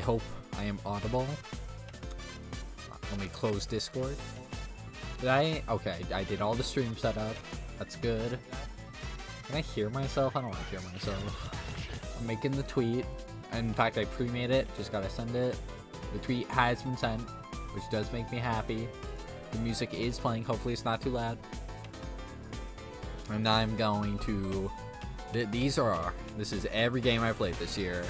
hope I am audible. Let me close Discord. Did I? Okay, I did all the stream setup. That's good. Can I hear myself? I don't want to hear myself. I'm making the tweet. In fact, I pre-made it. Just gotta send it. The tweet has been sent, which does make me happy. The music is playing. Hopefully it's not too loud. And I'm going to... This is every game I played this year.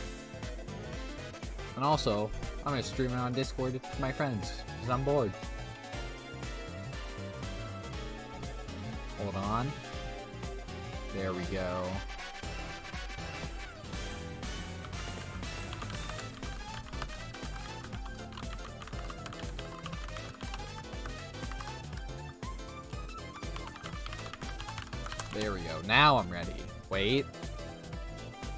And also, I'm going to stream it on Discord to my friends, because I'm bored. Hold on. There we go. There we go. Now I'm ready. Wait.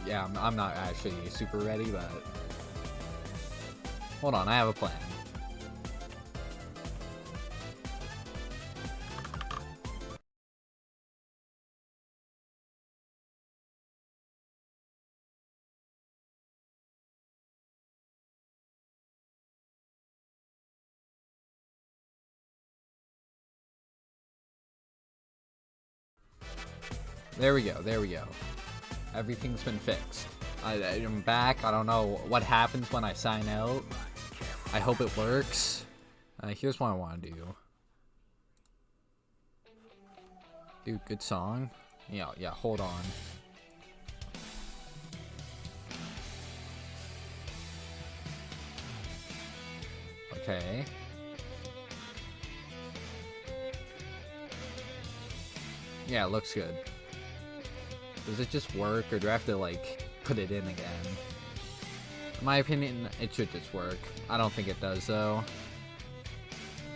Yeah, I'm not actually super ready, but... Hold on, I have a plan. There we go, there we go. Everything's been fixed. I'm back. I don't know what happens when I sign out. I hope it works. Here's what I want to do. Dude, good song. Yeah, hold on. Okay. Yeah, it looks good. Does it just work, or do I have to, like, put it in again? In my opinion, it should just work. I don't think it does, though.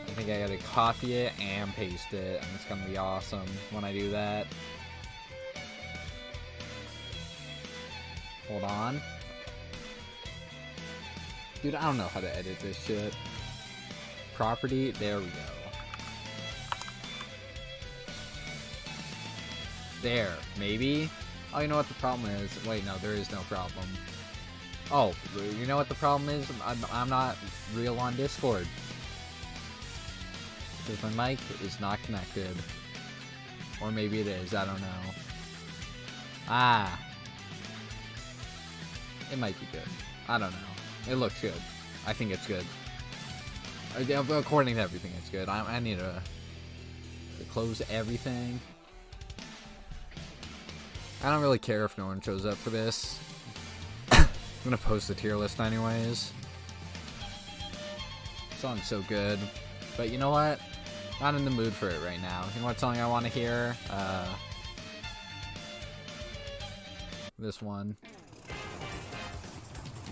I think I gotta copy it and paste it, and it's gonna be awesome when I do that. Hold on. Dude, I don't know how to edit this shit. Property, there we go. There, maybe? Oh, you know what the problem is? Wait, no, there is no problem. Oh, you know what the problem is? I'm not real on Discord. Because my mic is not connected. Or maybe it is, I don't know. Ah. It might be good. I don't know. It looks good. I think it's good. According to everything, it's good. I need to close everything. I don't really care if no one shows up for this. I'm gonna post the tier list anyways. Song's so good. But you know what? Not in the mood for it right now. You know what song I want to hear? This one.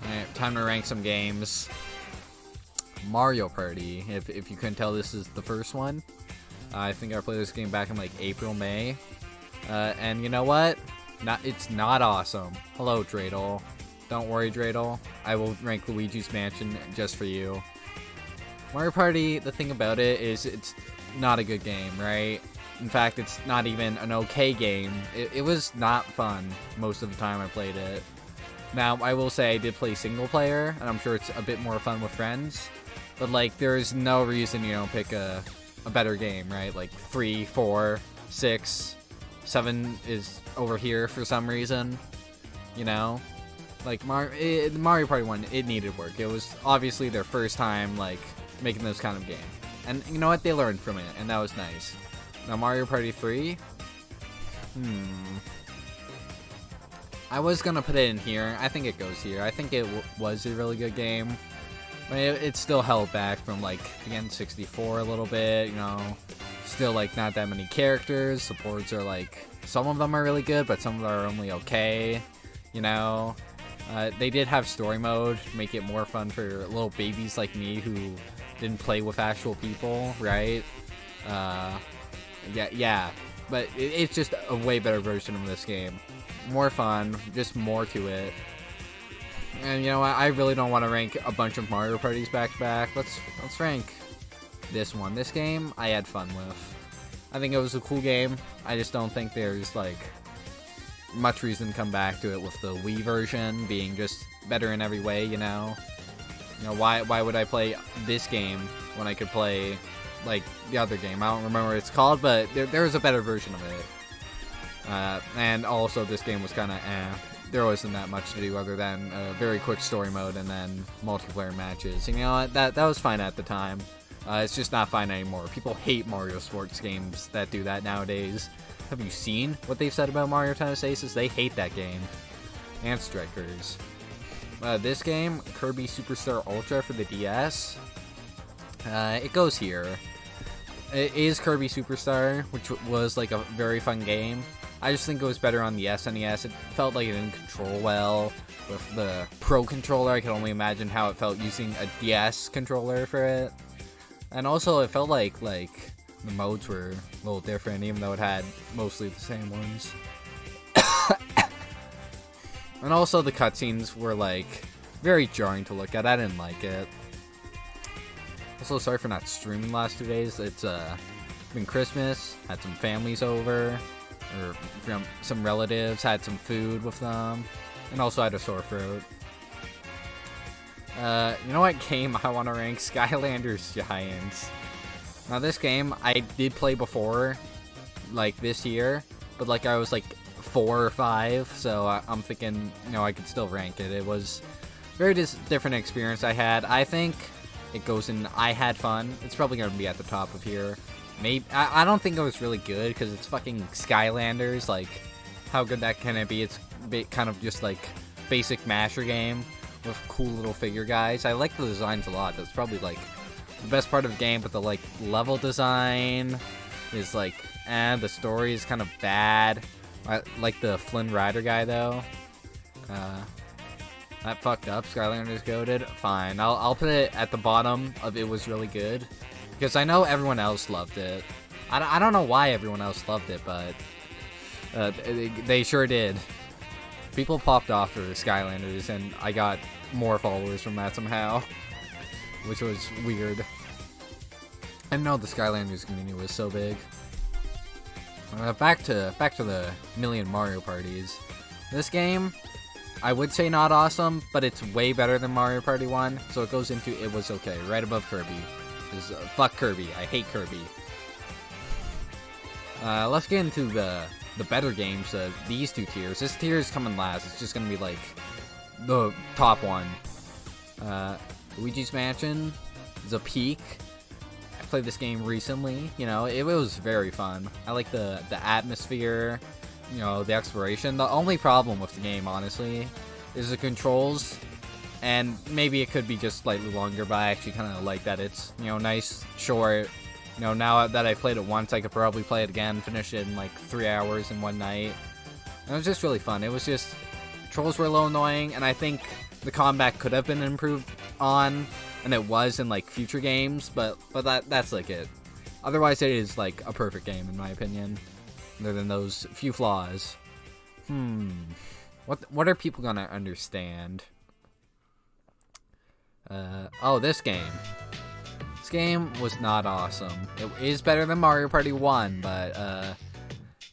Alright, time to rank some games. Mario Party. If you couldn't tell, this is the first one. I think I played this game back in like April, May. And you know what? It's not awesome. Hello, Dreidel. Don't worry, Dreidel. I will rank Luigi's Mansion just for you. Mario Party, the thing about it is it's not a good game, right? In fact, it's not even an okay game. It was not fun most of the time I played it. Now, I will say I did play single player, and I'm sure it's a bit more fun with friends. But, like, there's no reason you don't pick a better game, right? Like, 3, 4, 6... 7 is over here for some reason, you know? Like, Mario Party 1, it needed work. It was obviously their first time, like, making this kind of game. And you know what? They learned from it, and that was nice. Now, Mario Party 3? I was gonna put it in here. I think it goes here. I think it was a really good game. I mean, it's still held back from, like, the N64 a little bit, you know? Still, like, not that many characters. Supports are, like, some of them are really good, but some of them are only okay, you know? They did have story mode, make it more fun for little babies like me who didn't play with actual people, right? Yeah, but it's just a way better version of this game. More fun, just more to it. And you know what? I really don't want to rank a bunch of Mario Parties back to back. Let's rank this one. This game I had fun with. I think it was a cool game. I just don't think there's like much reason to come back to it with the Wii version being just better in every way, you know? You know, why would I play this game when I could play, like, the other game? I don't remember what it's called, but there was a better version of it. And also, this game was kind of There wasn't that much to do other than a very quick story mode and then multiplayer matches. And you know what? That was fine at the time. It's just not fine anymore. People hate Mario sports games that do that nowadays. Have you seen what they've said about Mario Tennis Aces? They hate that game. And Strikers. This game, Kirby Superstar Ultra for the DS, it goes here. It is Kirby Superstar, which was like a very fun game. I just think it was better on the SNES. It felt like it didn't control well. With the Pro Controller, I can only imagine how it felt using a DS controller for it. And also, it felt like the modes were a little different, even though it had mostly the same ones. And also, the cutscenes were, like, very jarring to look at. I didn't like it. Also, sorry for not streaming the last 2 days. It's been Christmas, had some families over, or from some relatives, had some food with them, and also had a sore throat. You know what game I want to rank? Skylanders Giants. Now, this game I did play before, like, this year, but, like, I was, like, 4 or 5, so I'm thinking, you know, I could still rank it. It was a very different experience I had. I think it goes in I had fun. It's probably going to be at the top of here. Maybe I don't think it was really good because it's fucking Skylanders. Like, how good that can it be? It's kind of just like basic Masher game with cool little figure guys. I like the designs a lot. That's probably like the best part of the game, but the like level design is like, the story is kind of bad. I like the Flynn Rider guy though. That fucked up. Skylanders goated. Fine. I'll put it at the bottom of it was really good. Because I know everyone else loved it. I don't know why everyone else loved it, but they sure did. People popped off for Skylanders, and I got more followers from that somehow. Which was weird. I know the Skylanders community was so big. Back to the million Mario parties. This game, I would say not awesome, but it's way better than Mario Party 1, so it goes into it was okay, right above Kirby. Because fuck Kirby, I hate Kirby. Let's get into the better games, these 2 tiers. This tier is coming last, it's just gonna be like the top one. Luigi's Mansion is a peak. I played this game recently, you know, it was very fun. I like the atmosphere, you know, the exploration. The only problem with the game, honestly, is the controls, and maybe it could be just slightly longer, but I actually kind of like that it's, you know, nice, short. You know, now that I played it once, I could probably play it again, finish it in like 3 hours in one night. And it was just really fun. It was just, controls were a little annoying, and I think the combat could have been improved on, and it was in like future games, but that's like it. Otherwise, it is like a perfect game in my opinion, other than those few flaws. What are people gonna understand? Oh, this game. This game was not awesome. It is better than Mario Party 1, but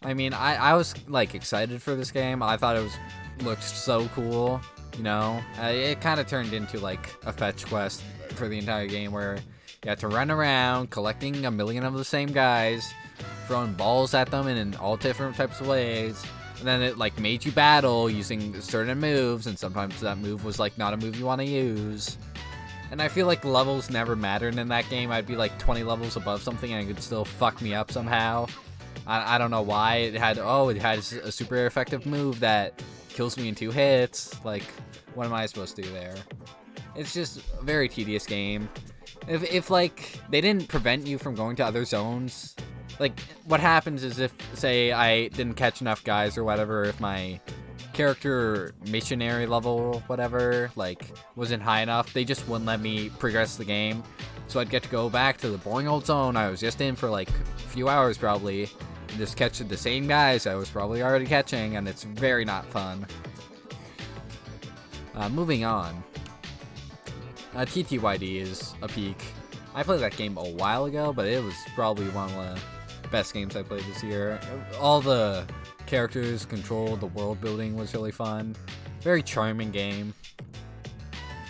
I mean, I was like excited for this game. I thought it looked so cool. You know, it kind of turned into like a fetch quest for the entire game where you had to run around collecting a million of the same guys, throwing balls at them in all different types of ways, and then it like made you battle using certain moves, and sometimes that move was like not a move you want to use. And I feel like levels never mattered in that game. I'd be like 20 levels above something and it could still fuck me up somehow. I don't know why. It had a super effective move that kills me in 2 hits. Like, what am I supposed to do there? It's just a very tedious game. If like, they didn't prevent you from going to other zones, like, what happens is if, say, I didn't catch enough guys or whatever, if my character missionary level, whatever, like, wasn't high enough, they just wouldn't let me progress the game. So I'd get to go back to the boring old zone I was just in for like a few hours probably, and just catch the same guys I was probably already catching, and it's very not fun. Moving on. TTYD is a peak. I played that game a while ago, but it was probably one of the best games I played this year. All the characters, control, the world building was really fun. Very charming game.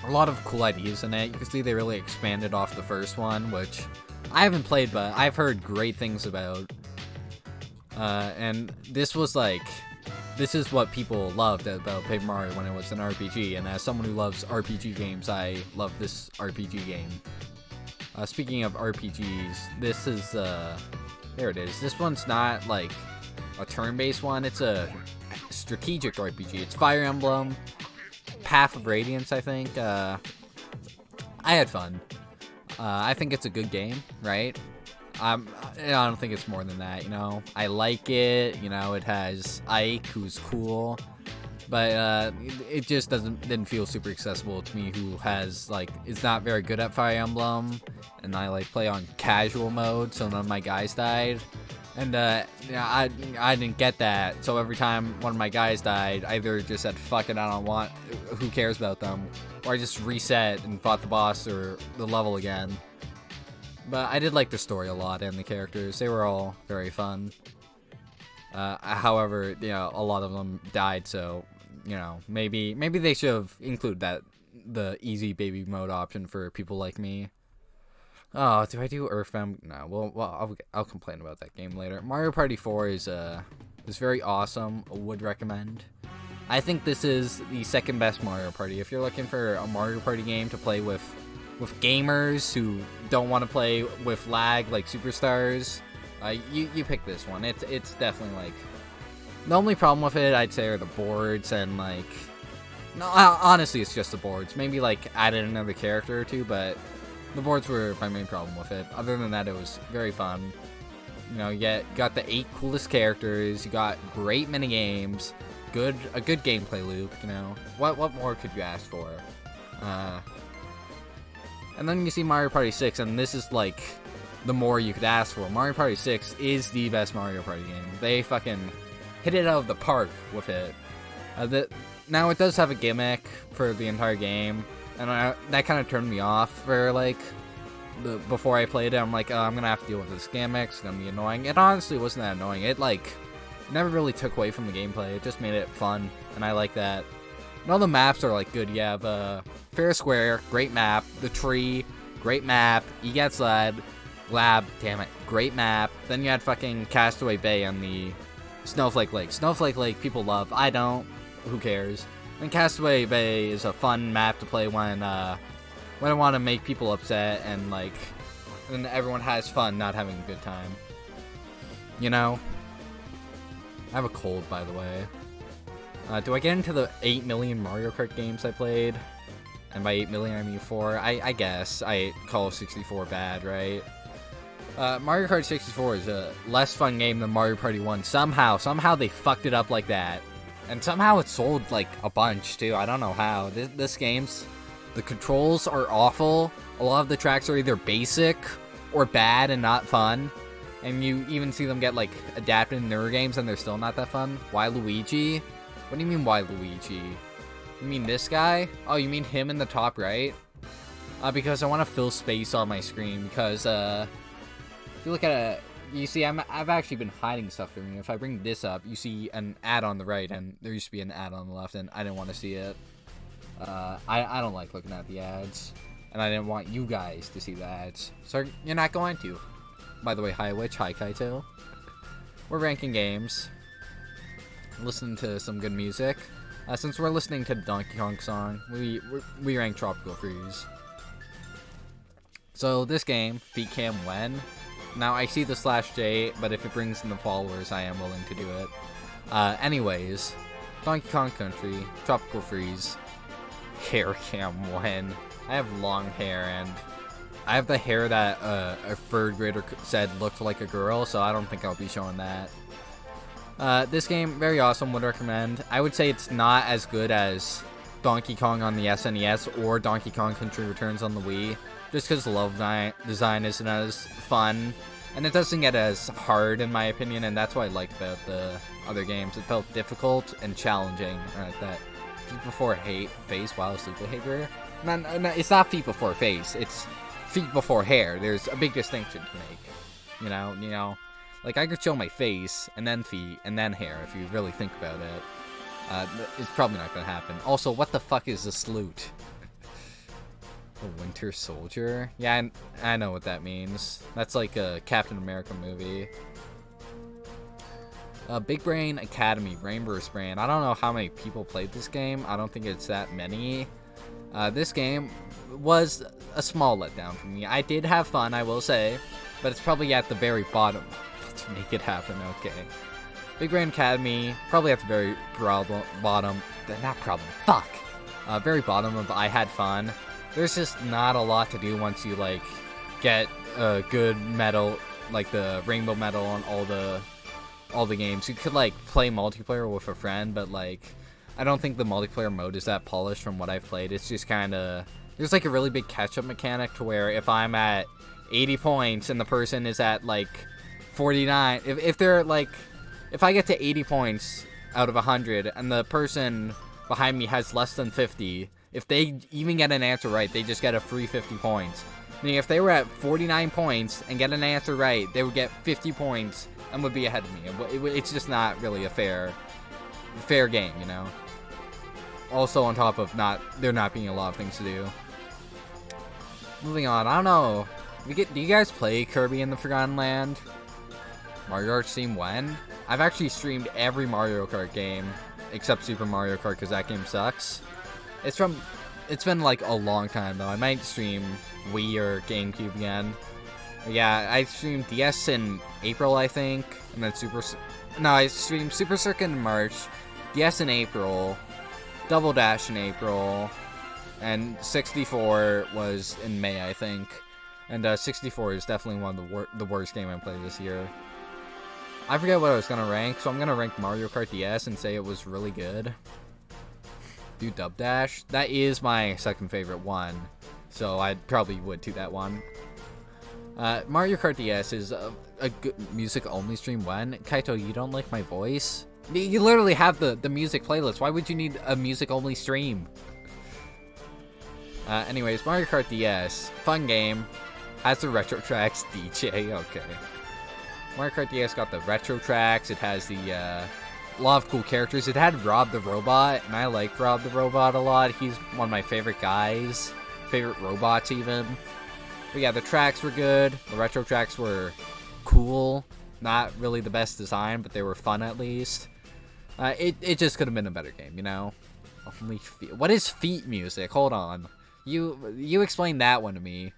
a lot of cool ideas in it. You can see they really expanded off the first one, which I haven't played, but I've heard great things about. And this was like, this is what people loved about Paper Mario when it was an RPG, and as someone who loves RPG games, I love this RPG game. Speaking of RPGs, this is, there it is. This one's not like a turn-based one, it's a strategic RPG. It's Fire Emblem, Path of Radiance, I think. I had fun. I think it's a good game, right? I don't think it's more than that, you know. I like it, you know. It has Ike, who's cool, but it just didn't feel super accessible to me, who has like is not very good at Fire Emblem, and I like play on casual mode, so none of my guys died, and I didn't get that. So every time one of my guys died, I either just said fuck it, I don't want, who cares about them, or I just reset and fought the boss or the level again. But I did like the story a lot and the characters. They were all very fun. However, you know, a lot of them died, so, you know, maybe they should have included the easy baby mode option for people like me. Oh, do I do Earthbound? No. Well, I'll complain about that game later. Mario Party 4 is very awesome. I would recommend. I think this is the second best Mario Party. If you're looking for a Mario Party game to play with gamers who don't want to play with lag like Superstars, you pick this one. It's definitely like, the only problem with it, I'd say, are the boards, and like, no, honestly, it's just the boards. Maybe like added another character or two, but the boards were my main problem with it. Other than that, it was very fun. You know, you got the 8 coolest characters, you got great mini games, a good gameplay loop. You know, what more could you ask for? And then you see Mario Party 6, and this is like the more you could ask for. Mario Party 6 is the best Mario Party game. They fucking hit it out of the park with it. Now it does have a gimmick for the entire game, and that kind of turned me off for like before I played it. I'm like, oh, I'm gonna have to deal with this gimmick. It's gonna be annoying. It honestly wasn't that annoying. It like never really took away from the gameplay. It just made it fun, and I like that. And all the maps are like good. You have Fair Square, great map. The Tree, great map. EGAT Lab, damn it, great map. Then you had fucking Castaway Bay and the Snowflake Lake. Snowflake Lake, people love. I don't. Who cares? And Castaway Bay is a fun map to play when I want to make people upset, and like, then everyone has fun, not having a good time. You know? I have a cold, by the way. Do I get into the 8 million Mario Kart games I played? And by 8 million, I mean 4. I guess I call 64 bad, right? Mario Kart 64 is a less fun game than Mario Party 1. Somehow they fucked it up like that. And somehow it sold, like, a bunch, too. I don't know how. This game's... The controls are awful. A lot of the tracks are either basic or bad and not fun. And you even see them get, like, adapted in newer games and they're still not that fun. Why Luigi? What do you mean, why Luigi? You mean this guy? Oh, you mean him in the top right? Because I want to fill space on my screen, because, if you look at it, you see, I've actually been hiding stuff from you. If I bring this up, you see an ad on the right, and there used to be an ad on the left, and I didn't want to see it. I don't like looking at the ads, and I didn't want you guys to see the ads, so you're not going to. By the way, hi Witch, hi Kaito. We're ranking games, listening to some good music. Since we're listening to the Donkey Kong song, we rank Tropical Freeze. So this game, Feet Cam When. Now I see the /J, but if it brings in the followers, I am willing to do it. Anyways, Donkey Kong Country, Tropical Freeze, Hair Cam When. I have long hair, and I have the hair that a third grader said looked like a girl, so I don't think I'll be showing that. This game, very awesome, would recommend. I would say it's not as good as Donkey Kong on the SNES or Donkey Kong Country Returns on the Wii, just because the level design isn't as fun, and it doesn't get as hard in my opinion, and that's what I liked about the other games. It felt difficult and challenging. That feet before face while asleep behavior. No, it's not feet before face, it's feet before hair. There's a big distinction to make. You know, like I could show my face and then feet and then hair if you really think about it. It's probably not gonna happen. Also, what the fuck is a salute? The Winter Soldier? Yeah, I know what that means. That's like a Captain America movie. Big Brain Academy, Rainburst Brain. I don't know how many people played this game. I don't think it's that many. This game was a small letdown for me. I did have fun, I will say, but it's probably at the very bottom. Let's make it happen, okay. Big Brain Academy, probably at the very bottom. Not problem, fuck. Very bottom of I had fun. There's just not a lot to do once you, like, get a good medal, like the rainbow medal on all the games. You could, like, play multiplayer with a friend, but, like, I don't think the multiplayer mode is that polished from what I've played. It's just kind of, there's, like, a really big catch-up mechanic to where if I'm at 80 points and the person is at, like, 49, if they're, like, if I get to 80 points out of 100 and the person behind me has less than 50, if they even get an answer right, they just get a free 50 points. Meaning if they were at 49 points and get an answer right, they would get 50 points and would be ahead of me. It's just not really a fair game, you know? Also on top of there not being a lot of things to do. Moving on, I don't know. Do you guys play Kirby in the Forgotten Land? Mario Kart stream when? I've actually streamed every Mario Kart game except Super Mario Kart because that game sucks. It's been like a long time though. I might stream Wii or GameCube again. But yeah, I streamed DS in April, I think, and then I streamed Super Circuit in March, DS in April, Double Dash in April, and 64 was in May, I think. And 64 is definitely one of the worst game I played this year. I forget what I was gonna rank, so I'm gonna rank Mario Kart DS and say it was really good. Do Dub Dash. That is my second favorite one, so I probably would do that one. Mario Kart DS is a good music-only stream when? Kaito, you don't like my voice? You literally have the music playlist. Why would you need a music-only stream? Anyways, Mario Kart DS. Fun game. Has the retro tracks. DJ, okay. Mario Kart DS got the retro tracks. It has a lot of cool characters. It had Rob the Robot, and I like Rob the Robot a lot. He's one of my favorite guys. Favorite robots, even. But yeah, the tracks were good. The retro tracks were cool. Not really the best design, but they were fun at least. It just could have been a better game, you know? What is feet music? Hold on. You explain that one to me.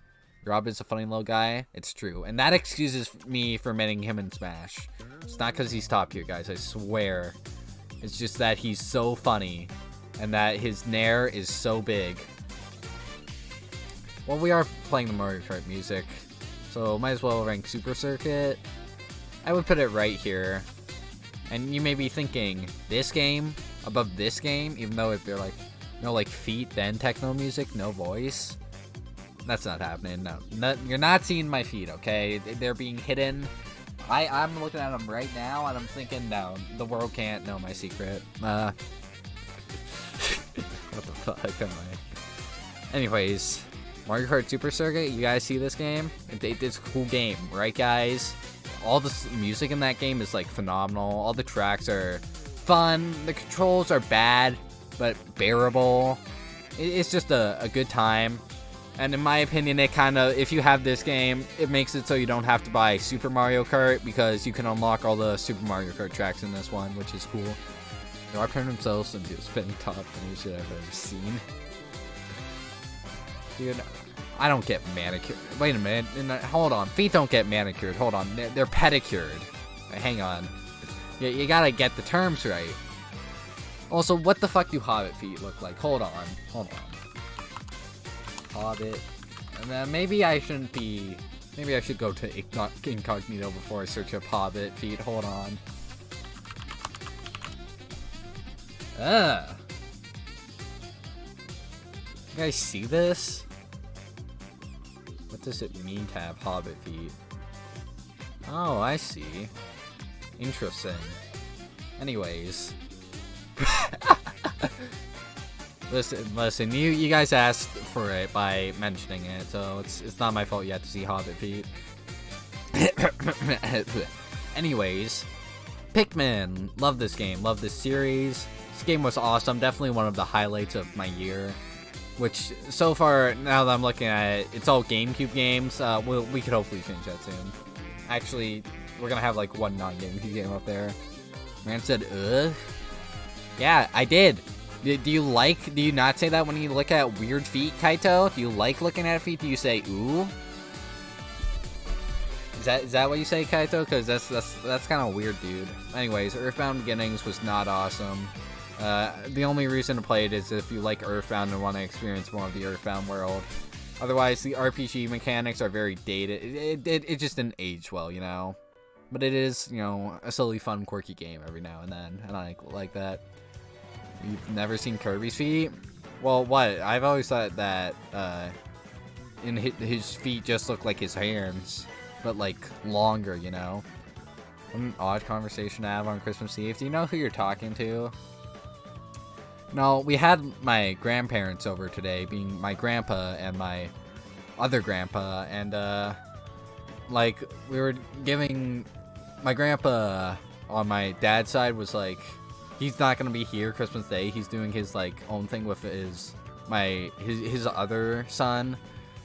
Rob is a funny little guy. It's true. And that excuses me for meeting him in Smash. It's not because he's top tier, guys. I swear. It's just that he's so funny. And that his nair is so big. Well, we are playing the Mario Kart music. So might as well rank Super Circuit. I would put it right here. And you may be thinking, this game above this game? Even though if they're like, no, like feet, then techno music, no voice. That's not happening. No, you're not seeing my feet, okay? They're being hidden. I'm looking at them right now, and I'm thinking, no, the world can't know my secret. What the fuck am I? Anyways, Mario Kart Super Circuit, you guys see this game? It's a cool game, right, guys? All the music in that game is, like, phenomenal. All the tracks are fun. The controls are bad, but bearable. It's just a good time. And in my opinion, it kind of, if you have this game, it makes it so you don't have to buy Super Mario Kart because you can unlock all the Super Mario Kart tracks in this one, which is cool. Rob turned himself into a spinning top funniest shit I've ever seen. Dude, I don't get manicured. Wait a minute. Hold on. Feet don't get manicured. Hold on. They're pedicured. Hang on. You gotta get the terms right. Also, what the fuck do Hobbit feet look like? Hold on. Hobbit. And then maybe I shouldn't be... Maybe I should go to incognito before I search up Hobbit feet. Hold on. You guys see this? What does it mean to have Hobbit feet? Oh, I see. Interesting. Anyways. Listen, you guys asked for it by mentioning it, so it's not my fault you had to see Hobbit feet. Anyways, Pikmin. Love this game, love this series. This game was awesome, definitely one of the highlights of my year. which so far, now that I'm looking at it, it's all GameCube games. We could hopefully change that soon. Actually, we're gonna have like one non-GameCube game up there. Man said, ugh. Yeah, I did. Do you not say that when you look at weird feet, Kaito? Do you like looking at feet? Do you say, ooh? Is that what you say, Kaito? Because that's kind of weird, dude. Anyways, Earthbound Beginnings was not awesome. The only reason to play it is if you like Earthbound and want to experience more of the Earthbound world. Otherwise, the RPG mechanics are very dated. It just didn't age well, you know? But it is, you know, a silly, fun, quirky game every now and then, and I like that. You've never seen Kirby's feet? Well, what? I've always thought that his feet just look like his hands, but like longer, you know? What an odd conversation to have on Christmas Eve. Do you know who you're talking to? No, we had my grandparents over today, being my grandpa and my other grandpa, and like we were giving my grandpa on my dad's side was like, he's not gonna be here Christmas Day. He's doing his like own thing with his other son.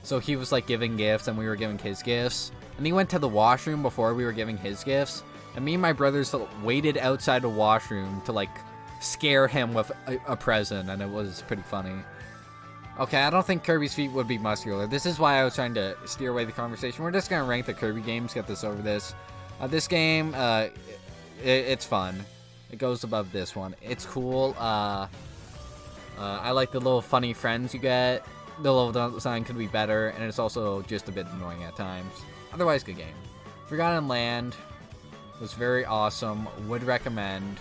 So he was like giving gifts and we were giving his gifts. And he went to the washroom before we were giving his gifts. And me and my brothers waited outside the washroom to like scare him with a present, and it was pretty funny. Okay, I don't think Kirby's feet would be muscular. This is why I was trying to steer away the conversation. We're just gonna rank the Kirby games, get this over this. This game, it's fun. It goes above this one. It's cool. I like the little funny friends you get. The level design could be better, and it's also just a bit annoying at times. Otherwise, good game. Forgotten Land was very awesome. Would recommend.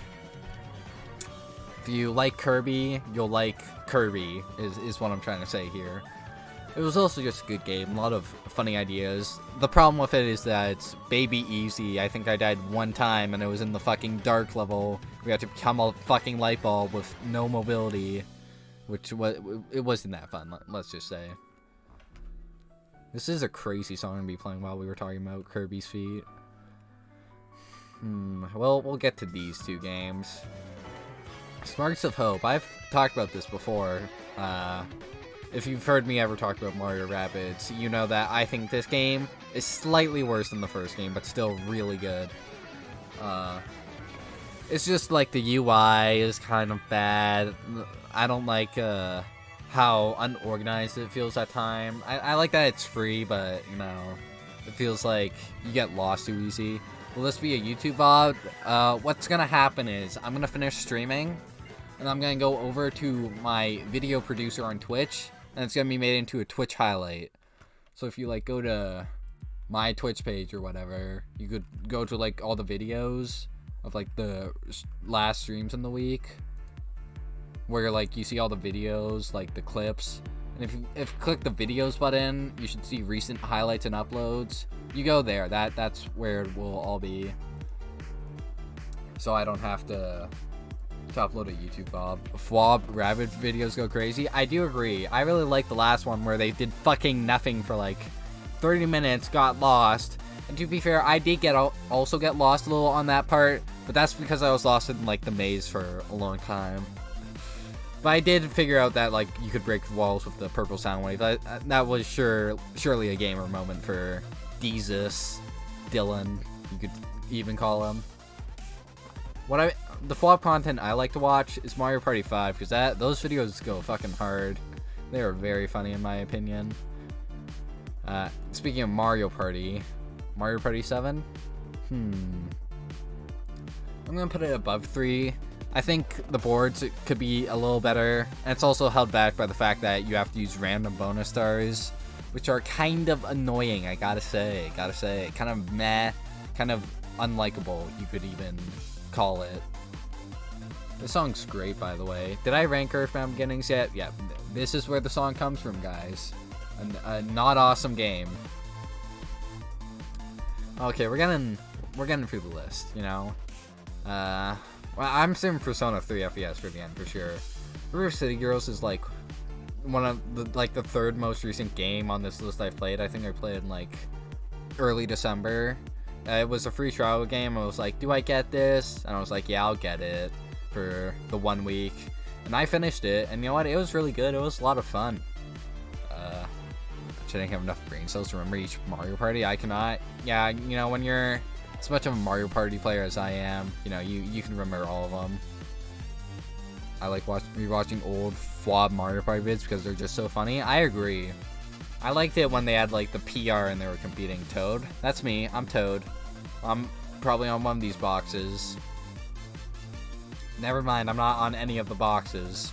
If you like Kirby, you'll like Kirby, is what I'm trying to say here. It was also just a good game, a lot of funny ideas. The problem with it is that it's baby easy. I think I died one time and it was in the fucking dark level. We had to become a fucking light bulb with no mobility, which it wasn't that fun, let's just say. This is a crazy song to be playing while we were talking about Kirby's feet. Well, we'll get to these two games. Sparks of Hope. I've talked about this before. If you've heard me ever talk about Mario Rabbids, you know that I think this game is slightly worse than the first game, but still really good. It's just like the UI is kind of bad. I don't like how unorganized it feels at times. I like that it's free, but you know, it feels like you get lost too easy. Will this be a YouTube VOD? What's gonna happen is I'm gonna finish streaming, and I'm gonna go over to my video producer on Twitch, and it's gonna be made into a Twitch highlight. So if you like go to my Twitch page or whatever, you could go to like all the videos of like the last streams in the week, where like you see all the videos, like the clips. And if you click the videos button, you should see recent highlights and uploads. You go there. That's where it will all be. So I don't have to upload a YouTube VOD. Fwab Rabbids videos go crazy. I do agree. I really like the last one where they did fucking nothing for like 30 minutes, got lost. And to be fair, I did also get lost a little on that part, but that's because I was lost in like the maze for a long time. But I did figure out that like you could break the walls with the purple sound wave. That was surely a gamer moment for Jesus, Dylan, you could even call him. The flop content I like to watch is Mario Party 5, because those videos go fucking hard. They are very funny in my opinion. Speaking of Mario Party 7? I'm gonna put it above 3. I think the boards could be a little better, and it's also held back by the fact that you have to use random bonus stars, which are kind of annoying, I gotta say. Kind of meh, kind of unlikable, you could even call it. This song's great, by the way. Did I rank Earthbound Beginnings yet? Yeah, this is where the song comes from, guys. A not awesome game. Okay, we're getting through the list, you know? Well, I'm saying Persona 3 FPS for the end, for sure. River City Girls is like one of the third most recent game on this list I've played. I think I played in like early December. It was a free trial game. I was like, do I get this? And I was like, yeah, I'll get it for the 1 week. And I finished it, and you know what? It was really good. It was a lot of fun. I didn't have enough brain cells to remember each Mario Party. I cannot. Yeah, you know, when you're as much of a Mario Party player as I am, you know, you can remember all of them. I like rewatching old flawed Mario Party vids because they're just so funny. I agree. I liked it when they had like the PR and they were competing. Toad. That's me. I'm Toad. I'm probably on one of these boxes. Never mind, I'm not on any of the boxes.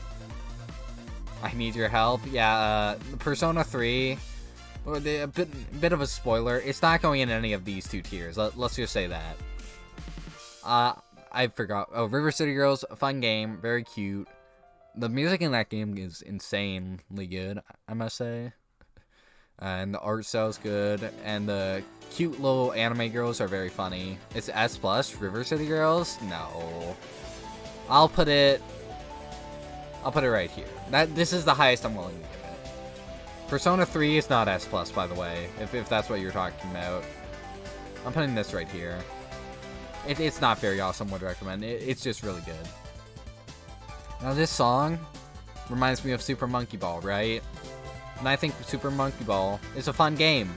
I need your help. Yeah, Persona 3. A bit of a spoiler. It's not going in any of these two tiers. Let's just say that. I forgot. Oh, River City Girls, a fun game, very cute. The music in that game is insanely good, I must say. And the art style's good, and the cute little anime girls are very funny. It's S+, River City Girls? No. I'll put it right here. This is the highest I'm willing to give it. Persona 3 is not S+, by the way, if that's what you're talking about. I'm putting this right here. It's not very awesome, would recommend. It's just really good. Now this song reminds me of Super Monkey Ball, right? And I think Super Monkey Ball is a fun game.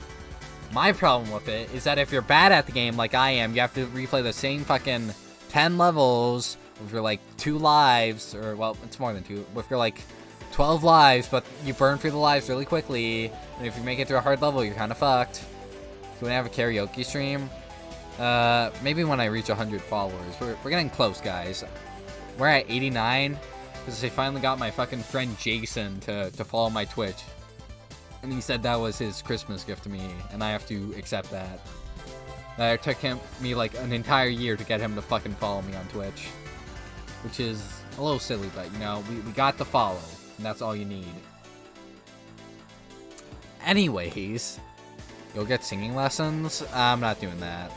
My problem with it is that if you're bad at the game like I am, you have to replay the same fucking 10 levels with your like 2 lives, or well, it's more than 2, with your like 12 lives, but you burn through the lives really quickly, and if you make it through a hard level, you're kind of fucked. Can we have a karaoke stream? Maybe when I reach 100 followers. We're getting close, guys. We're at 89, because I finally got my fucking friend Jason to follow my Twitch. And he said that was his Christmas gift to me, and I have to accept that. It took me like an entire year to get him to fucking follow me on Twitch. Which is a little silly, but you know, we got the follow, and that's all you need. Anyways, you'll get singing lessons? I'm not doing that.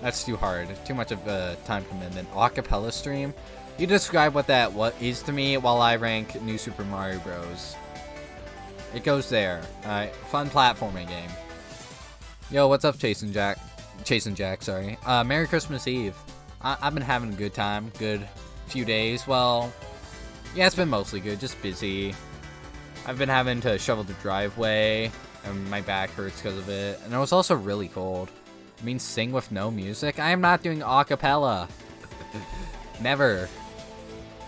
That's too hard. Too much of a time commitment. Acapella stream? You describe what is to me while I rank New Super Mario Bros. It goes there. Fun platforming game. Yo, what's up, Chasing Jack, sorry. Merry Christmas Eve. I've been having a good time. Good few days. Well, yeah, it's been mostly good. Just busy. I've been having to shovel the driveway, and my back hurts because of it. And it was also really cold. I mean, sing with no music? I am not doing acapella. Never.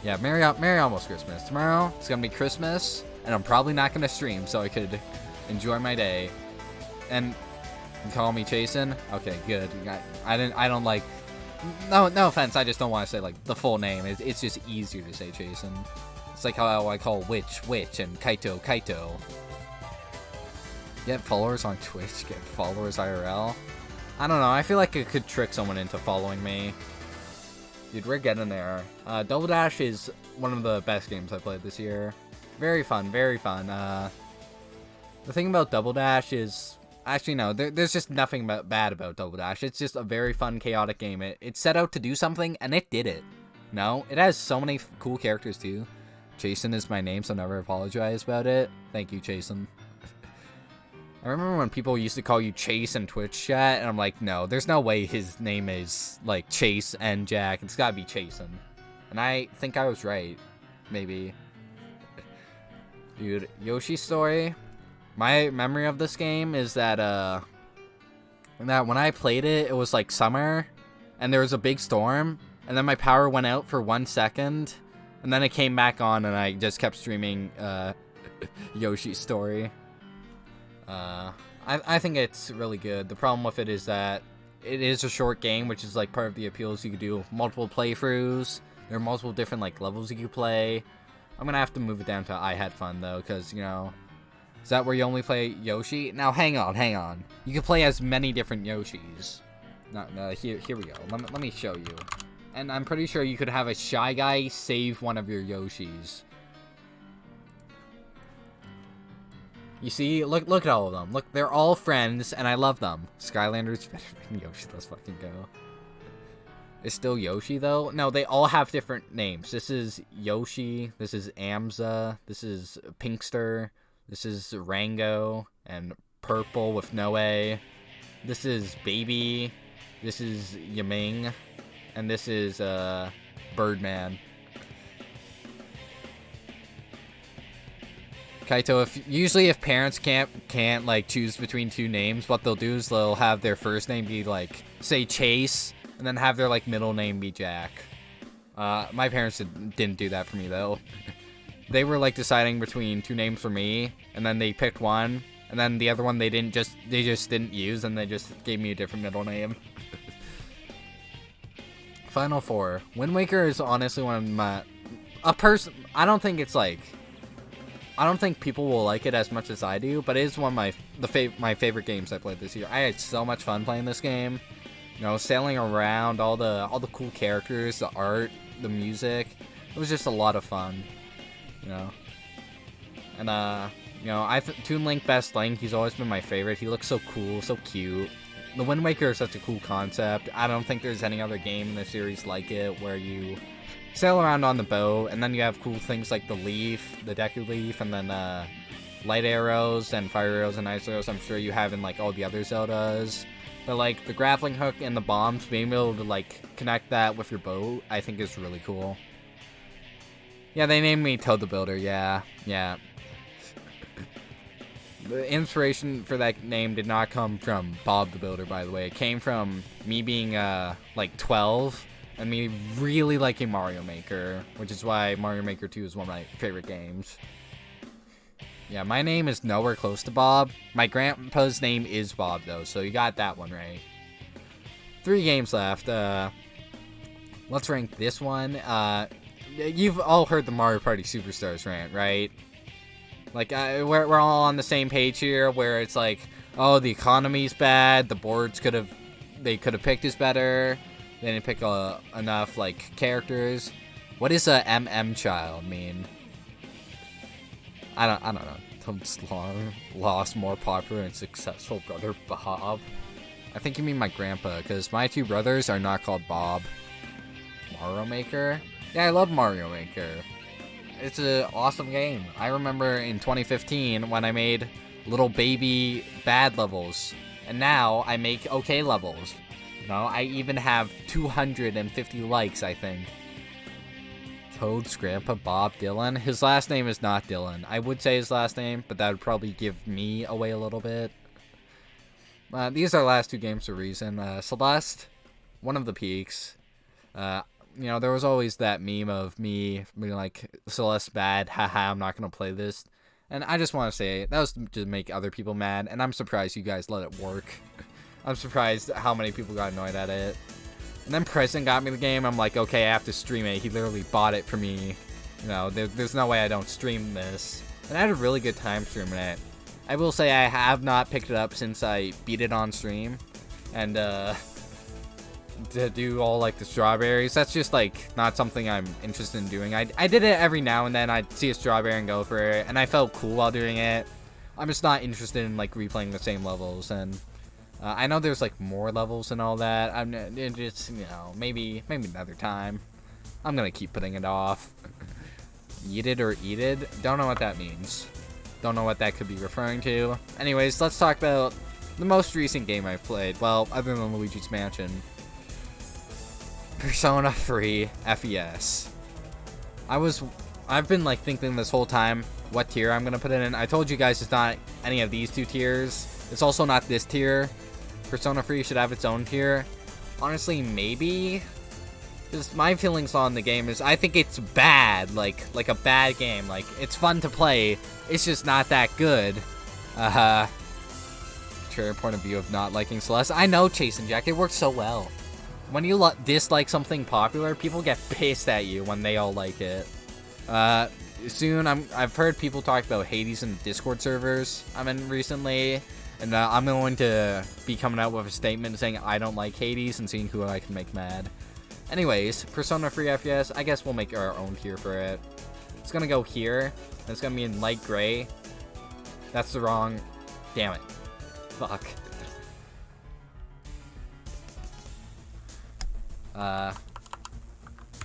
Yeah, Merry almost Christmas. Tomorrow, it's gonna be Christmas. And I'm probably not gonna stream, so I could enjoy my day. And you call me Chasen? Okay, good. I don't like. No offense. I just don't want to say like the full name. It's just easier to say Chasen. It's like how I call Witch, and Kaito. Get followers on Twitch. Get followers IRL. I don't know. I feel like it could trick someone into following me. Dude, we're getting there. Double Dash is one of the best games I played this year. Very fun, very fun. The thing about Double Dash is... Actually, no, there's just nothing bad about Double Dash. It's just a very fun, chaotic game. It set out to do something, and it did it. No? It has so many cool characters, too. Jason is my name, so never apologize about it. Thank you, Jason. I remember when people used to call you Chase in Twitch chat, and I'm like, no, there's no way his name is, like, Chase and Jack. It's gotta be Chasen. And I think I was right. Maybe. Dude, Yoshi's Story. My memory of this game is that when I played it, it was like summer, and there was a big storm, and then my power went out for 1 second, and then it came back on, and I just kept streaming Yoshi's Story. I think it's really good. The problem with it is that it is a short game, which is like part of the appeal is you could do multiple playthroughs. There are multiple different like levels you could play. I'm gonna have to move it down to I Had Fun though, because you know, is that where you only play Yoshi? Now hang on. You can play as many different Yoshis. No, here we go. Let me show you. And I'm pretty sure you could have a Shy Guy save one of your Yoshis. You see, look at all of them. Look, they're all friends, and I love them. Skylander's better than Yoshi. Let's fucking go. It's still Yoshi, though? No, they all have different names. This is Yoshi. This is Amza. This is Pinkster. This is Rango. And Purple with no A. This is Baby. This is Yaming. And this is, Birdman. Kaito, if parents can't like choose between two names, what they'll do is they'll have their first name be like, say Chase, and then have their like middle name be Jack. My parents didn't do that for me though. They were like deciding between two names for me, and then they picked one, and then the other one they just didn't use, and they just gave me a different middle name. Final four. Wind Waker is honestly one of my I don't think people will like it as much as I do, but it is one of my favorite games I played this year. I had so much fun playing this game. You know, sailing around, all the cool characters, the art, the music. It was just a lot of fun. You know. And you know, Toon Link Best Link, he's always been my favorite. He looks so cool, so cute. The Wind Waker is such a cool concept. I don't think there's any other game in the series like it where you sail around on the boat, and then you have cool things like the leaf, the Deku Leaf, and then light arrows and fire arrows and ice arrows. I'm sure you have in like all the other Zeldas. But like the grappling hook and the bombs, being able to like connect that with your boat, I think is really cool. Yeah, they named me Toad the Builder. Yeah. The inspiration for that name did not come from Bob the Builder, by the way. It came from me being like 12. And me really liking Mario Maker, which is why Mario Maker 2 is one of my favorite games. Yeah, my name is nowhere close to Bob. My grandpa's name is Bob, though, so you got that one right. 3 games left. Let's rank this one. You've all heard the Mario Party Superstars rant, right? Like, we're all on the same page here, where it's like, oh, the economy's bad, the boards could have picked us better. They didn't pick enough, like, characters. What does a MM child mean? I don't know. Toad's lost more popular and successful brother Bob. I think you mean my grandpa, because my 2 brothers are not called Bob. Mario Maker? Yeah, I love Mario Maker. It's an awesome game. I remember in 2015 when I made little baby bad levels, and now I make okay levels. No, I even have 250 likes, I think. Toad's grandpa, Bob Dylan. His last name is not Dylan. I would say his last name, but that would probably give me away a little bit. These are our last 2 games for a reason. Celeste, one of the peaks. You know, there was always that meme of me being like, Celeste's bad, haha, I'm not going to play this. And I just want to say, that was to make other people mad, and I'm surprised you guys let it work. I'm surprised how many people got annoyed at it. And then Preston got me the game. I'm like, okay, I have to stream it. He literally bought it for me. You know, there's no way I don't stream this. And I had a really good time streaming it. I will say I have not picked it up since I beat it on stream. And, to do all, like, the strawberries, that's just, like, not something I'm interested in doing. I did it every now and then. I'd see a strawberry and go for it. And I felt cool while doing it. I'm just not interested in, like, replaying the same levels. And I know there's like more levels and all that. I'm just, you know, maybe another time. I'm gonna keep putting it off. Yeeted or eated? Don't know what that means. Don't know what that could be referring to. Anyways, let's talk about the most recent game I've played. Well, other than Luigi's Mansion. Persona 3 FES. I've been like thinking this whole time what tier I'm gonna put it in. I told you guys it's not any of these 2 tiers. It's also not this tier. Persona 3 should have its own tier. Honestly, maybe. Because my feelings on the game is I think it's bad. Like a bad game. Like, it's fun to play. It's just not that good. Contrary point of view of not liking Celeste. I know, Chase and Jack. It works so well. When you dislike something popular, people get pissed at you when they all like it. Soon, I've heard people talk about Hades in Discord servers I'm in recently. And I'm going to be coming out with a statement saying I don't like Hades and seeing who I can make mad. Anyways, Persona 3 FES, I guess we'll make our own tier for it. It's going to go here. And it's going to be in light gray. That's the wrong... Damn it. Fuck.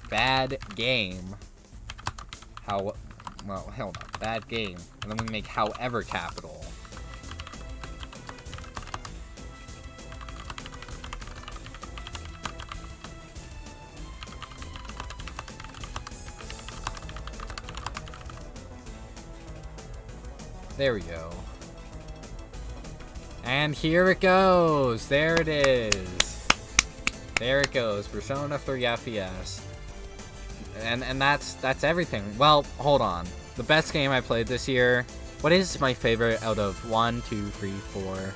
Bad game. Well, hell no. Bad game. And then we make however capital. There we go. And here it goes. There it is. There it goes. Persona 3 FES. And that's everything. Well, hold on. The best game I played this year. What is my favorite out of 1, 2, 3, 4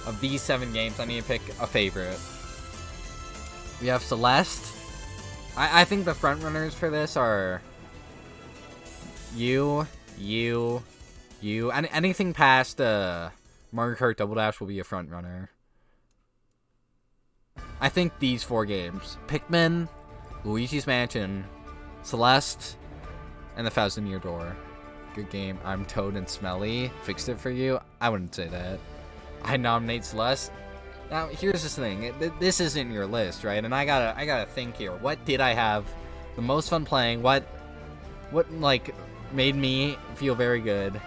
of these 7 games? I need to pick a favorite. We have Celeste. I think the front runners for this are you, and anything past Mario Kart Double Dash will be a front runner. I think these 4 games: Pikmin, Luigi's Mansion, Celeste, and the Thousand Year Door. Good game. I'm Toad and Smelly. Fixed it for you? I wouldn't say that. I nominate Celeste. Now, here's this thing. This isn't your list, right? And I gotta think here. What did I have the most fun playing? What like made me feel very good?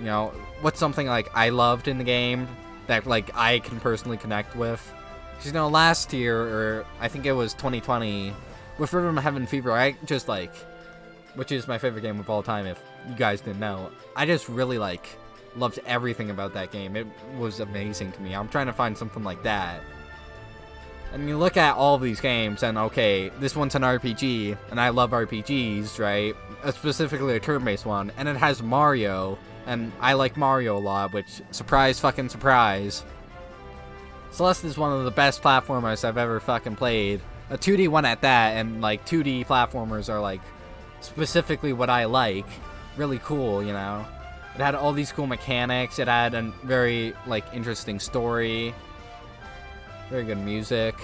You know, what's something like I loved in the game that like I can personally connect with? Because, you know, last year, or I think it was 2020, with Rhythm Heaven Fever, I just like, which is my favorite game of all time, if you guys didn't know, I just really like loved everything about that game. It was amazing to me. I'm trying to find something like that. And you look at all of these games, and okay, this one's an RPG, and I love RPGs, right? Specifically a turn-based one, and it has Mario, and I like Mario a lot, which, surprise fucking surprise. Celeste is one of the best platformers I've ever fucking played. A 2D one at that, and like 2D platformers are like specifically what I like. Really cool, you know? It had all these cool mechanics. It had a very, like, interesting story. Very good music.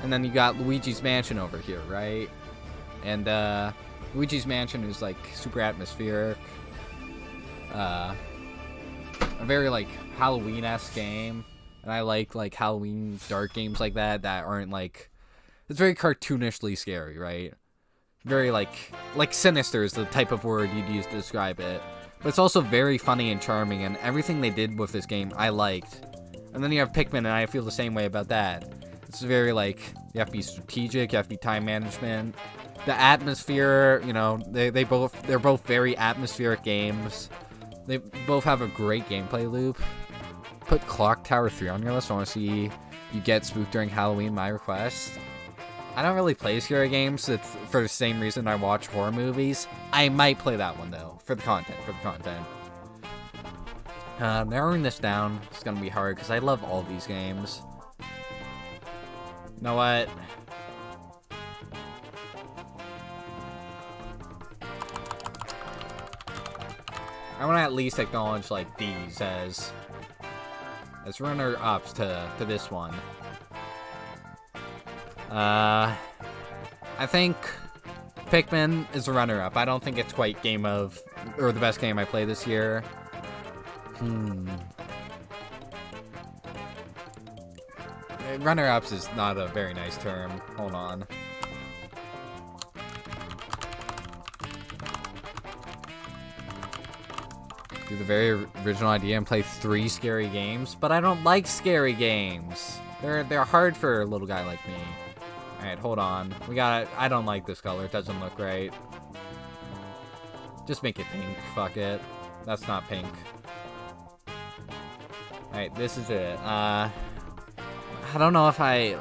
And then you got Luigi's Mansion over here, right? And, Luigi's Mansion is, like, super atmospheric. A very, like, Halloween-esque game. And I like Halloween dark games like that aren't, like... It's very cartoonishly scary, right? Very, like sinister is the type of word you'd use to describe it. But it's also very funny and charming, and everything they did with this game, I liked. And then you have Pikmin, and I feel the same way about that. It's very, like, you have to be strategic, you have to be time management. The atmosphere, you know, they're both very atmospheric games. They both have a great gameplay loop. Put Clock Tower 3 on your list. I want to see you get spooked during Halloween, my request. I don't really play scary games. It's for the same reason I watch horror movies. I might play that one, though, for the content. Narrowing this down is going to be hard, because I love all these games. You know what? I want to at least acknowledge, like, these as runner-ups to this one. I think Pikmin is a runner-up. I don't think it's quite the best game I played this year. Runner-ups is not a very nice term. Hold on. Do the very original idea and play 3 scary games, but I don't like scary games. They're hard for a little guy like me. Alright, hold on. I don't like this color. It doesn't look right. Just make it pink. Fuck it. That's not pink. Alright, this is it. I don't know if I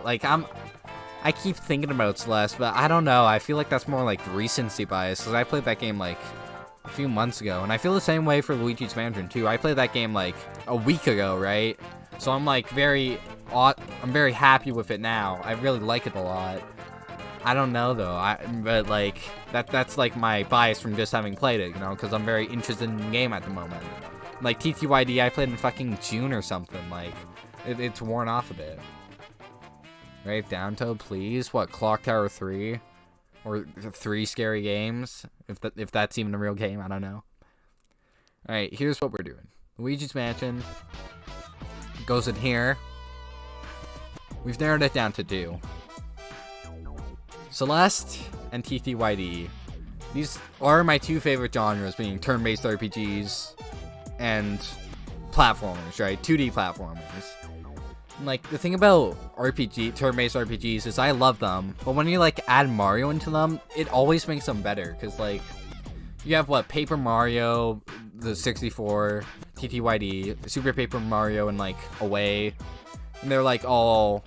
keep thinking about Celeste, but I don't know. I feel like that's more like recency bias, because I played that game like a few months ago, and I feel the same way for Luigi's Mansion too. I played that game like a week ago, right? So I'm like I'm very happy with it now. I really like it a lot. I don't know though. But like that's like my bias from just having played it, you know, because I'm very interested in the game at the moment. Like TTYD, I played in fucking June or something. Like it's worn off a bit. Right, down Toad, please. What, Clock Tower 3? Or 3 scary games? If that's even a real game, I don't know. Alright, here's what we're doing. Luigi's Mansion goes in here. We've narrowed it down to 2. Celeste and TTYD. These are my 2 favorite genres, being turn-based RPGs and platformers, right? 2D platformers. Like, the thing about turn-based RPGs is I love them, but when you, like, add Mario into them, it always makes them better, because, like, you have, Paper Mario, the 64, TTYD, Super Paper Mario, and like Away. And they're like all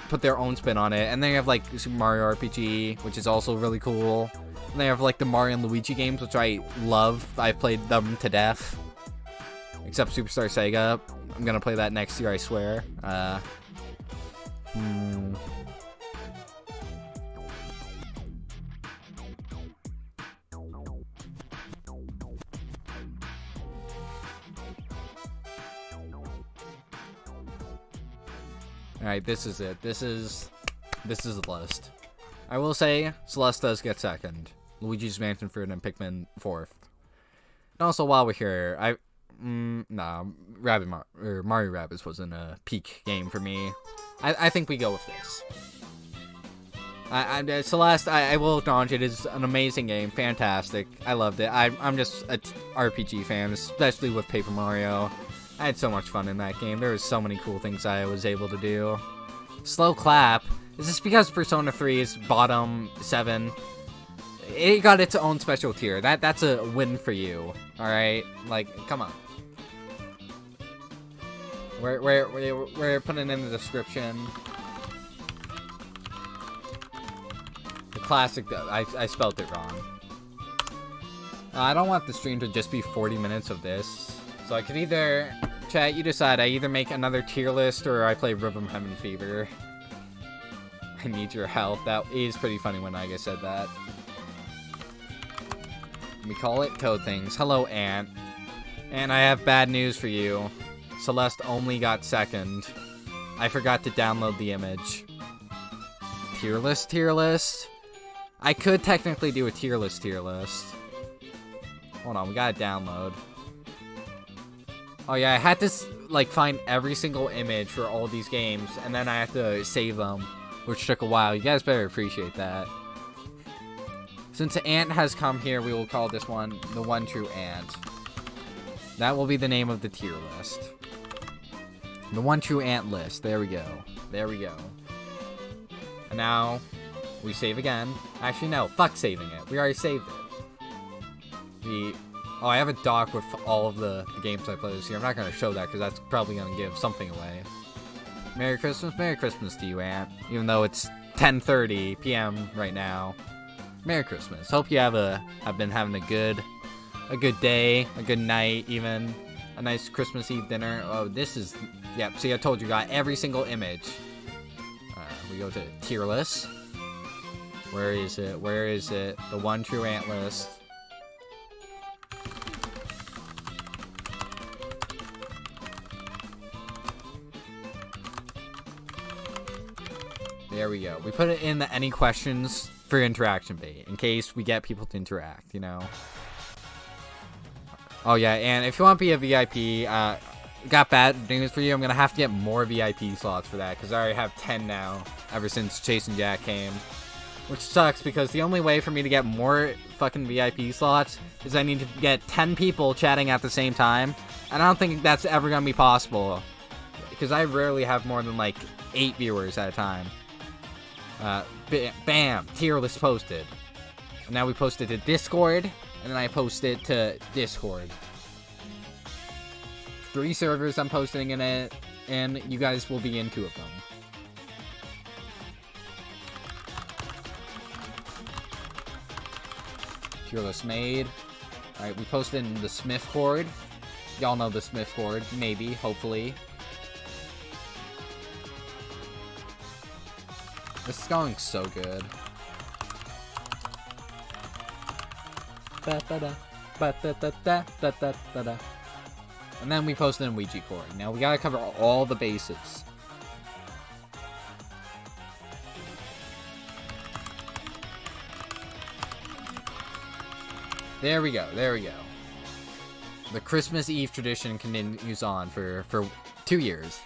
put their own spin on it. And then you have like Super Mario RPG, which is also really cool. And they have like the Mario and Luigi games, which I love. I've played them to death. Except Superstar Sega. I'm gonna play that next year, I swear. Alright, this is it. This is the list. I will say, Celeste does get second. Luigi's Mansion 3rd and Pikmin 4th. And also, while we're here, Mario Rabbids wasn't a peak game for me. I think we go with this. Celeste, I will acknowledge it is an amazing game, fantastic. I loved it. I'm just an RPG fan, especially with Paper Mario. I had so much fun in that game. There was so many cool things I was able to do. Slow clap. Is this because Persona 3 is bottom 7? It got its own special tier. That's a win for you. All right, like come on. We're putting in the description. The classic. I spelled it wrong. I don't want the stream to just be 40 minutes of this. So I could either, chat, you decide, I either make another tier list or I play Rhythm Heaven Fever. I need your help. That is pretty funny when I said that. We call it Toad Things. Hello, Ant. And I have bad news for you. Celeste only got second. I forgot to download the image. Tier list? I could technically do a tier list. Hold on, we gotta download. Oh yeah, I had to like find every single image for all these games, and then I have to save them, which took a while. You guys better appreciate that. Since Ant has come here, we will call this one the One True Ant. That will be the name of the tier list. The One True Ant list. There we go. And now we save again. Actually, no. Fuck saving it. We already saved it. Oh, I have a doc with all of the games I played this year. I'm not going to show that because that's probably going to give something away. Merry Christmas to you, Ant. Even though it's 10:30 p.m. right now. Merry Christmas. Hope you have been having a good day, a good night, even a nice Christmas Eve dinner. Oh, this is, yep. See, I told you, got every single image. We go to tier list. Where is it? The One True Ant list. There we go. We put it in the any questions for interaction bait, in case we get people to interact, you know? Oh yeah, and if you want to be a VIP, got bad news for you. I'm going to have to get more VIP slots for that, because I already have 10 now, ever since Chase and Jack came. Which sucks, because the only way for me to get more fucking VIP slots is I need to get 10 people chatting at the same time, and I don't think that's ever going to be possible, because I rarely have more than, like, 8 viewers at a time. Bam! Tier list posted. And now we posted to Discord, and then I posted to Discord. 3 servers I'm posting in it, and you guys will be in 2 of them. Tier list made. Alright, we posted in the Smith Horde. Y'all know the Smith Horde, maybe, hopefully. This is going so good. And then we posted in Ouija Core. Now we gotta cover all the bases. There we go. The Christmas Eve tradition continues on for 2 years.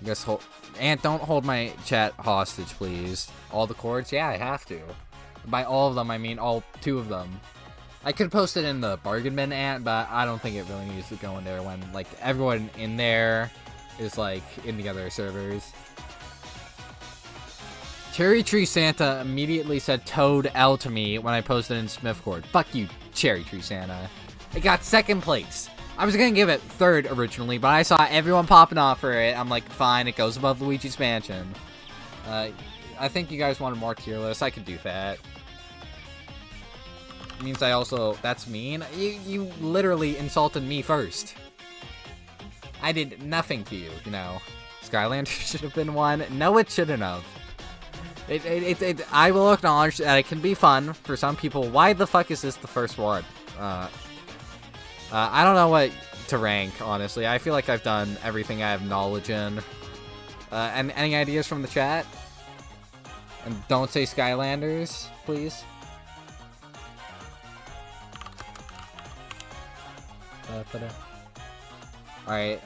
I guess Ant, don't hold my chat hostage, please. All the chords? Yeah, I have to. By all of them, I mean all 2 of them. I could post it in the bargain bin, Ant, but I don't think it really needs to go in there when, like, everyone in there is, like, in the other servers. Cherry Tree Santa immediately said Toad L to me when I posted in Smithcord. Fuck you, Cherry Tree Santa. I got 2nd place. I was gonna give it third originally, but I saw everyone popping off for it. I'm like, fine, it goes above Luigi's Mansion. I think you guys wanted more tier lists. I could do that. Means I also... That's mean. You literally insulted me first. I did nothing to you, you know. Skylanders should have been one. No, it shouldn't have. I will acknowledge that it can be fun for some people. Why the fuck is this the first one? I don't know what to rank, honestly. I feel like I've done everything I have knowledge in. And any ideas from the chat? And don't say Skylanders, please. Alright,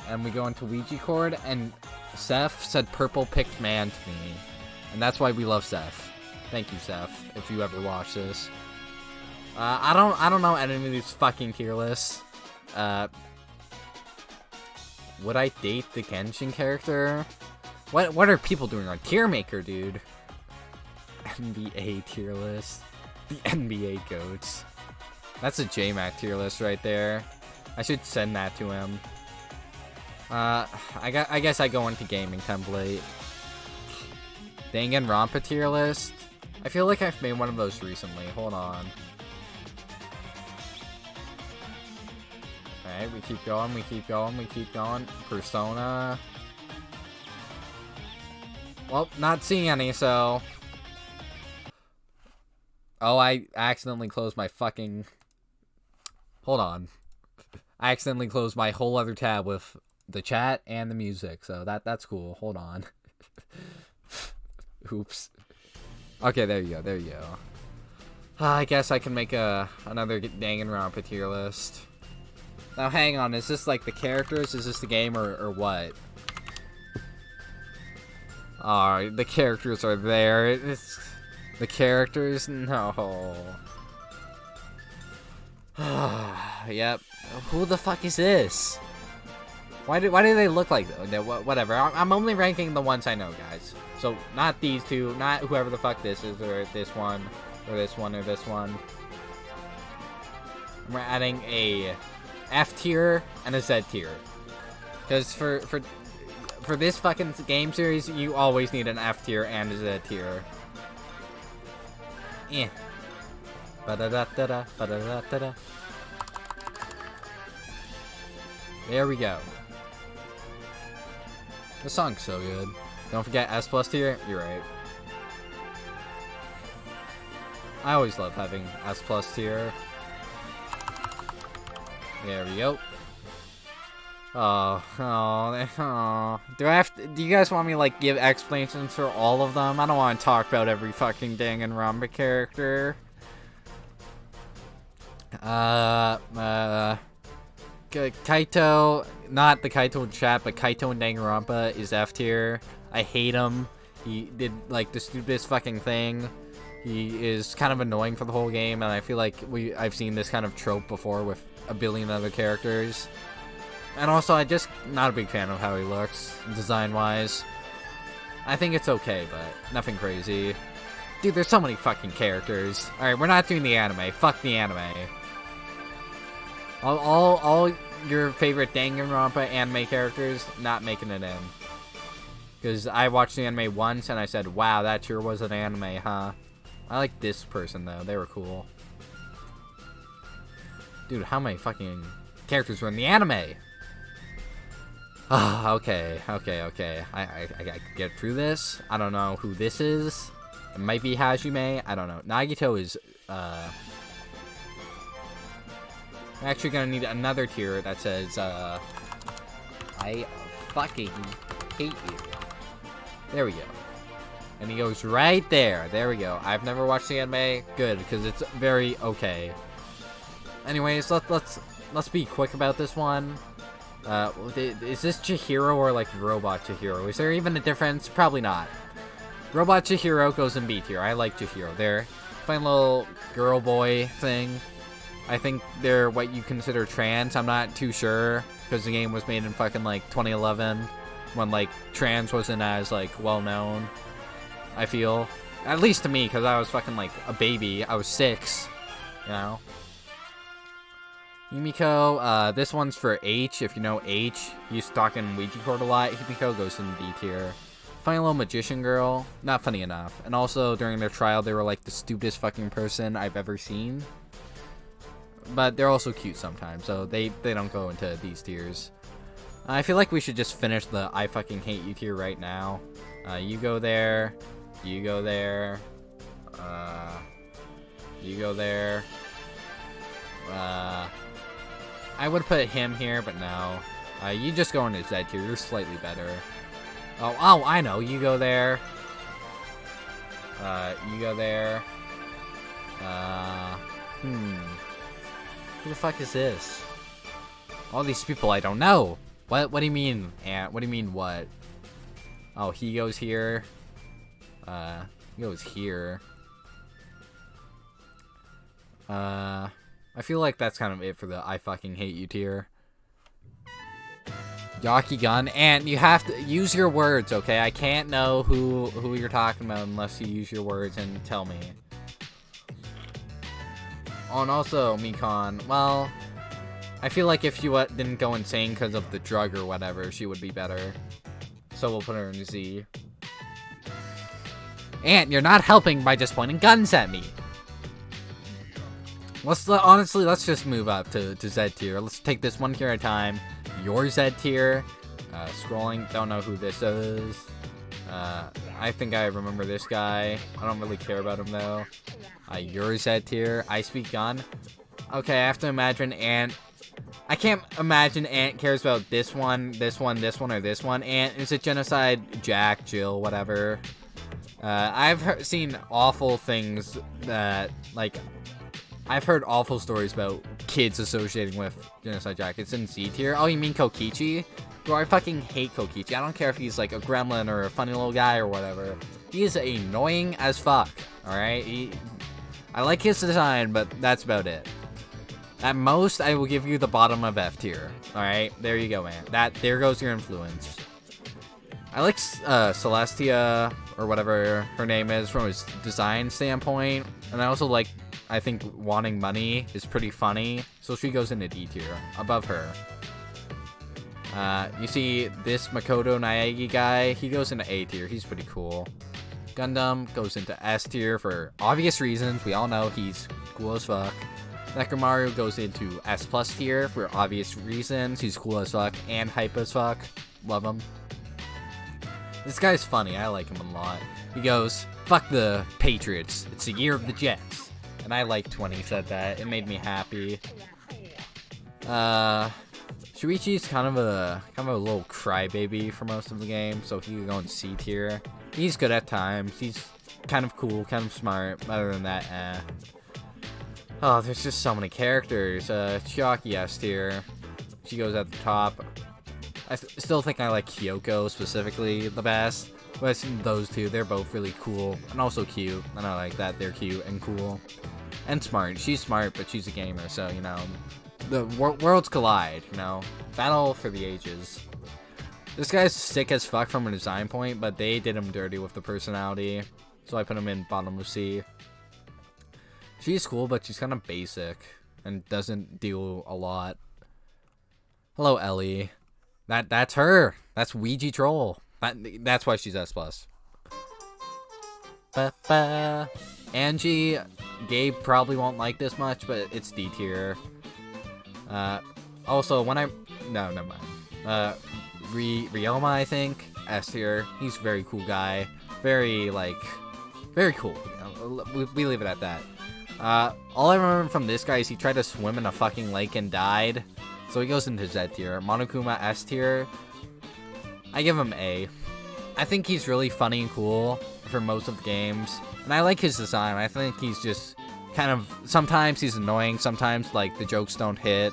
and we go into Ouija chord, and Seth said purple picked man to me. And that's why we love Seth. Thank you, Seth, if you ever watch this. I don't know any of these fucking tier lists. Would I date the Genshin character? What are people doing on Tier Maker, dude? NBA tier list. The NBA GOATs. That's a JMac tier list right there. I should send that to him. I guess I go into gaming template. Danganronpa tier list. I feel like I've made one of those recently. Hold on. Alright, we keep going, we keep going, we keep going. Persona. Well, not seeing any, so... Oh, I accidentally closed my fucking... Hold on. I accidentally closed my whole other tab with the chat and the music, so that's cool. Hold on. Oops. Okay, there you go, there you go. I guess I can make another Danganronpa tier list. Now, hang on, is this like the characters? Is this the game or what? Alright, the characters are there. It's the characters? No. Yep. Who the fuck is this? Why do they look like that? Whatever. I'm only ranking the ones I know, guys. So, not these two, not whoever the fuck this is, or this one, or this one, or this one. We're adding a F tier and a Z tier. Because for this fucking game series, you always need an F tier and a Z tier. Eh. Ba-da-da-da-da, ba-da-da-da-da. There we go. The song's so good. Don't forget S+ tier. You're right. I always love having S+ tier. There we go. Oh. Do you guys want me to, like, give explanations for all of them? I don't want to talk about every fucking Danganronpa character. Kaito, not the Kaito in chat, but Kaito in Danganronpa is F tier. I hate him. He did, like, the stupidest fucking thing. He is kind of annoying for the whole game, and I feel like I've seen this kind of trope before with a billion other characters. And also, I'm just not a big fan of how he looks, design-wise. I think it's okay, but nothing crazy. Dude, there's so many fucking characters. Alright, we're not doing the anime. Fuck the anime. All your favorite Danganronpa anime characters, not making it in. Because I watched the anime once, and I said, wow, that sure was an anime, huh? I like this person, though. They were cool. Dude, how many fucking characters were in the anime? Okay. I could get through this. I don't know who this is. It might be Hajime. I don't know. Nagito is, I'm actually gonna need another tier that says, I fucking hate you. There we go. And he goes right there. There we go. I've never watched the anime. Good, because it's very okay. Anyways, let's be quick about this one. Is this Chihiro or like Robot Chihiro? Is there even a difference? Probably not. Robot Chihiro goes in B tier. I like Chihiro. They're fine little girl boy thing. I think they're what you consider trans. I'm not too sure because the game was made in fucking like 2011 when like trans wasn't as like well known. I feel, at least to me, because I was fucking like a baby. I was 6, you know. Himiko, this one's for H. If you know H, he's talking Ouija Court a lot. Himiko goes in D tier. Funny little magician girl. Not funny enough. And also, during their trial, they were like the stupidest fucking person I've ever seen. But they're also cute sometimes, so they don't go into these tiers. I feel like we should just finish the I fucking hate you tier right now. You go there. You go there. You go there. I would put him here, but no. You just go into Z tier. You're slightly better. Oh, I know. You go there. You go there. Who the fuck is this? All these people I don't know. What do you mean, Ant? What do you mean, what? Oh, he goes here. He goes here. I feel like that's kind of it for the I fucking hate you tier. Yakigun, and you have to use your words, okay? I can't know who you're talking about unless you use your words and tell me. Oh, and also, Mikan, well, I feel like if she didn't go insane because of the drug or whatever, she would be better. So we'll put her in Z. Ant, you're not helping by just pointing guns at me. Honestly, let's just move up to Z tier. Let's take this one tier at a time. Your Z tier. Scrolling, don't know who this is. I think I remember this guy. I don't really care about him though. Your Z tier. I speak gun. Okay, I have to imagine Ant. I can't imagine Ant cares about this one, this one, this one, or this one. Ant, is it Genocide, Jack, Jill, whatever? I've seen awful things that, like, I've heard awful stories about kids associating with Genocide Jack. It's in Z tier. Oh, you mean Kokichi? Bro, I fucking hate Kokichi. I don't care if he's like a gremlin or a funny little guy or whatever. He is annoying as fuck, alright? I like his design, but that's about it. At most, I will give you the bottom of F tier. Alright, there you go, man. There goes your influence. I like Celestia, or whatever her name is, from his design standpoint. And I also like, I think wanting money is pretty funny. So she goes into D tier, above her. You see this Makoto Naegi guy, he goes into A tier. He's pretty cool. Gundam goes into S tier for obvious reasons. We all know he's cool as fuck. Nekomaru goes into S plus tier for obvious reasons. He's cool as fuck and hype as fuck. Love him. This guy's funny. I like him a lot. He goes, fuck the Patriots. It's the year of the Jets. And I liked when he said that. It made me happy. Shuichi's kind of a little crybaby for most of the game, so he could go in C tier. He's good at times. He's kind of cool, kind of smart. Other than that, eh. Oh, there's just so many characters. Chiaki S tier. She goes at the top. I still think I like Kyoko specifically the best. But I've seen those two. They're both really cool and also cute. And I like that they're cute and cool. And smart. She's smart, but she's a gamer, so, you know. The worlds collide, you know. Battle for the ages. This guy's sick as fuck from a design point, but they did him dirty with the personality. So I put him in bottom of C. She's cool, but she's kind of basic and doesn't do a lot. Hello, Ellie. That's her. That's Ouija Troll. That's why she's S+. Angie, Gabe probably won't like this much, but it's D tier. Also, no, never mind. Ryoma, I think, S tier. He's a very cool guy. Very cool. You know, we leave it at that. All I remember from this guy is he tried to swim in a fucking lake and died. So he goes into Z tier. Monokuma S tier. I give him A. I think he's really funny and cool for most of the games. And I like his design. I think he's just kind of, sometimes he's annoying. Sometimes, like, the jokes don't hit.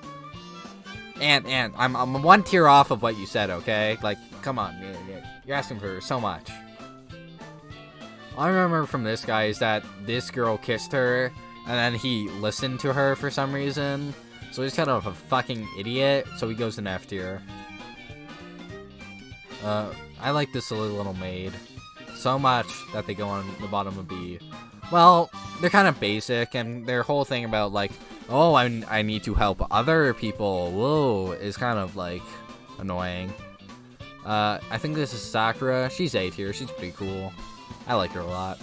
And I'm one tier off of what you said, okay? Like, come on. You're asking for so much. All I remember from this guy is that this girl kissed her, and then he listened to her for some reason. So he's kind of a fucking idiot, so he goes in F tier. I like this silly little maid so much that they go on the bottom of B. Well, they're kind of basic, and their whole thing about, like, Oh, I need to help other people. Whoa, is kind of like annoying. I think this is Sakura. She's A tier. She's pretty cool. I like her a lot.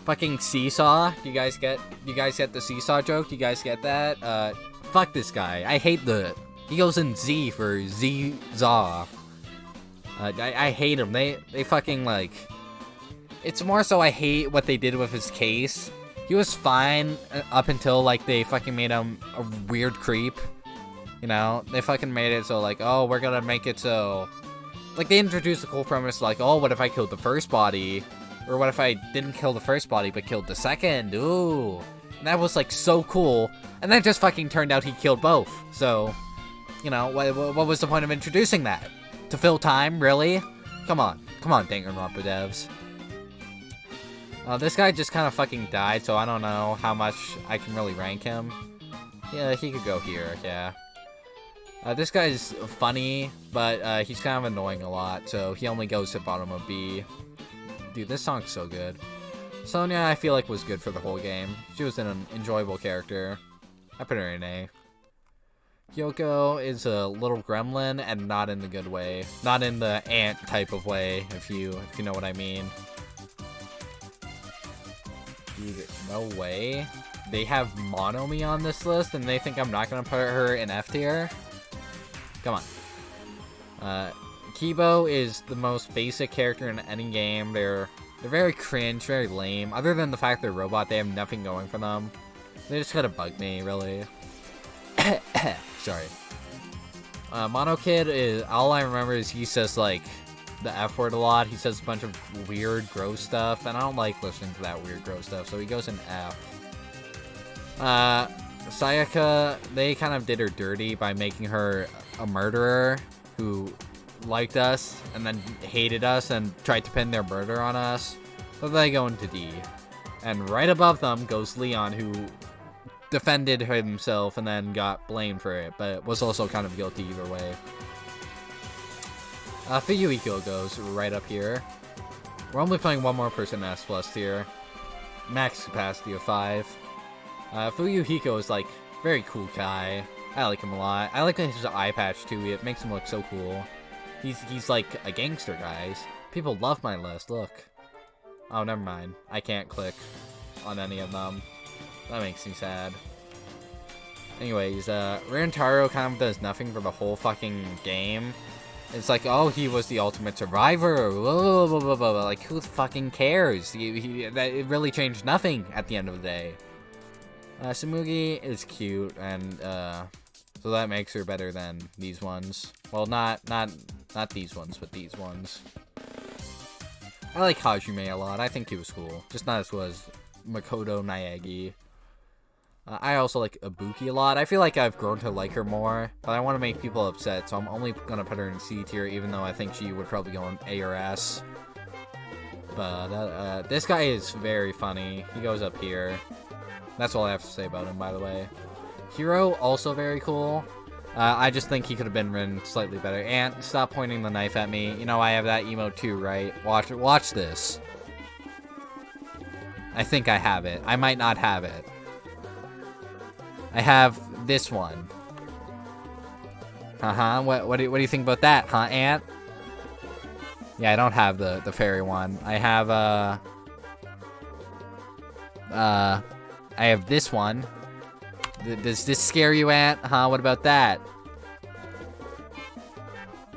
Fucking Seesaw. You guys get the Seesaw joke? You guys get that? Fuck this guy. I hate he goes in Z for Z-Zaw. I hate him. They fucking like. It's more so I hate what they did with his case. He was fine up until like they fucking made him a weird creep. You know, they fucking made it so like, oh, we're gonna make it so. Like they introduced a cool premise like, oh, what if I killed the first body? Or what if I didn't kill the first body but killed the second? Ooh. And that was like so cool. And then just fucking turned out he killed both. So, you know, what was the point of introducing that? To fill time, really? Come on, Danganronpa devs. This guy just kind of fucking died, so I don't know how much I can really rank him. Yeah, he could go here, yeah. This guy's funny, but he's kind of annoying a lot, so he only goes to bottom of B. Dude, this song's so good. Sonya, I feel like, was good for the whole game. She was an enjoyable character. I put her in A. Kyoko is a little gremlin, and not in the good way. Not in the ant type of way, if you know what I mean. Dude, no way. They have Monomi on this list, and they think I'm not gonna put her in F tier? Come on. Kibo is the most basic character in any game. They're very cringe, very lame. Other than the fact they're a robot, they have nothing going for them. They just kind of bug me, really. Sorry. Mono Kid is, all I remember is he says like the F word a lot. He says a bunch of weird, gross stuff, and I don't like listening to that weird, gross stuff, so he goes in F. Sayaka, they kind of did her dirty by making her a murderer who liked us and then hated us and tried to pin their murder on us. So they go into D. And right above them goes Leon, who defended himself and then got blamed for it, but was also kind of guilty either way. Fuyuhiko goes right up here. We're only playing one more person S plus tier. Max capacity of 5. Fuyuhiko is like very cool guy. I like him a lot. I like his eye patch too. It makes him look so cool. He's like a gangster, guys. People love my list. Look. Oh, never mind. I can't click on any of them. That makes me sad. Anyways, Rintaro kind of does nothing for the whole fucking game. It's like, oh, he was the ultimate survivor. Blah, blah, blah, blah. Like, who fucking cares? It really changed nothing at the end of the day. Tsumugi is cute, and so that makes her better than these ones. Well, not these ones, but these ones. I like Hajime a lot. I think he was cool. Just not as cool as Makoto Naegi. I also like Ibuki a lot. I feel like I've grown to like her more, but I want to make people upset, so I'm only gonna put her in C tier, even though I think she would probably go in A or S. But this guy is very funny. He goes up here. That's all I have to say about him, by the way. Hiro, also very cool. I just think he could have been written slightly better. Ant, stop pointing the knife at me. You know I have that emote too, right? Watch this. I think I have it. I might not have it. I have this one. What do you think about that, huh, Ant? Yeah, I don't have the fairy one. I have I have this one. Does this scare you, Ant? Huh? What about that?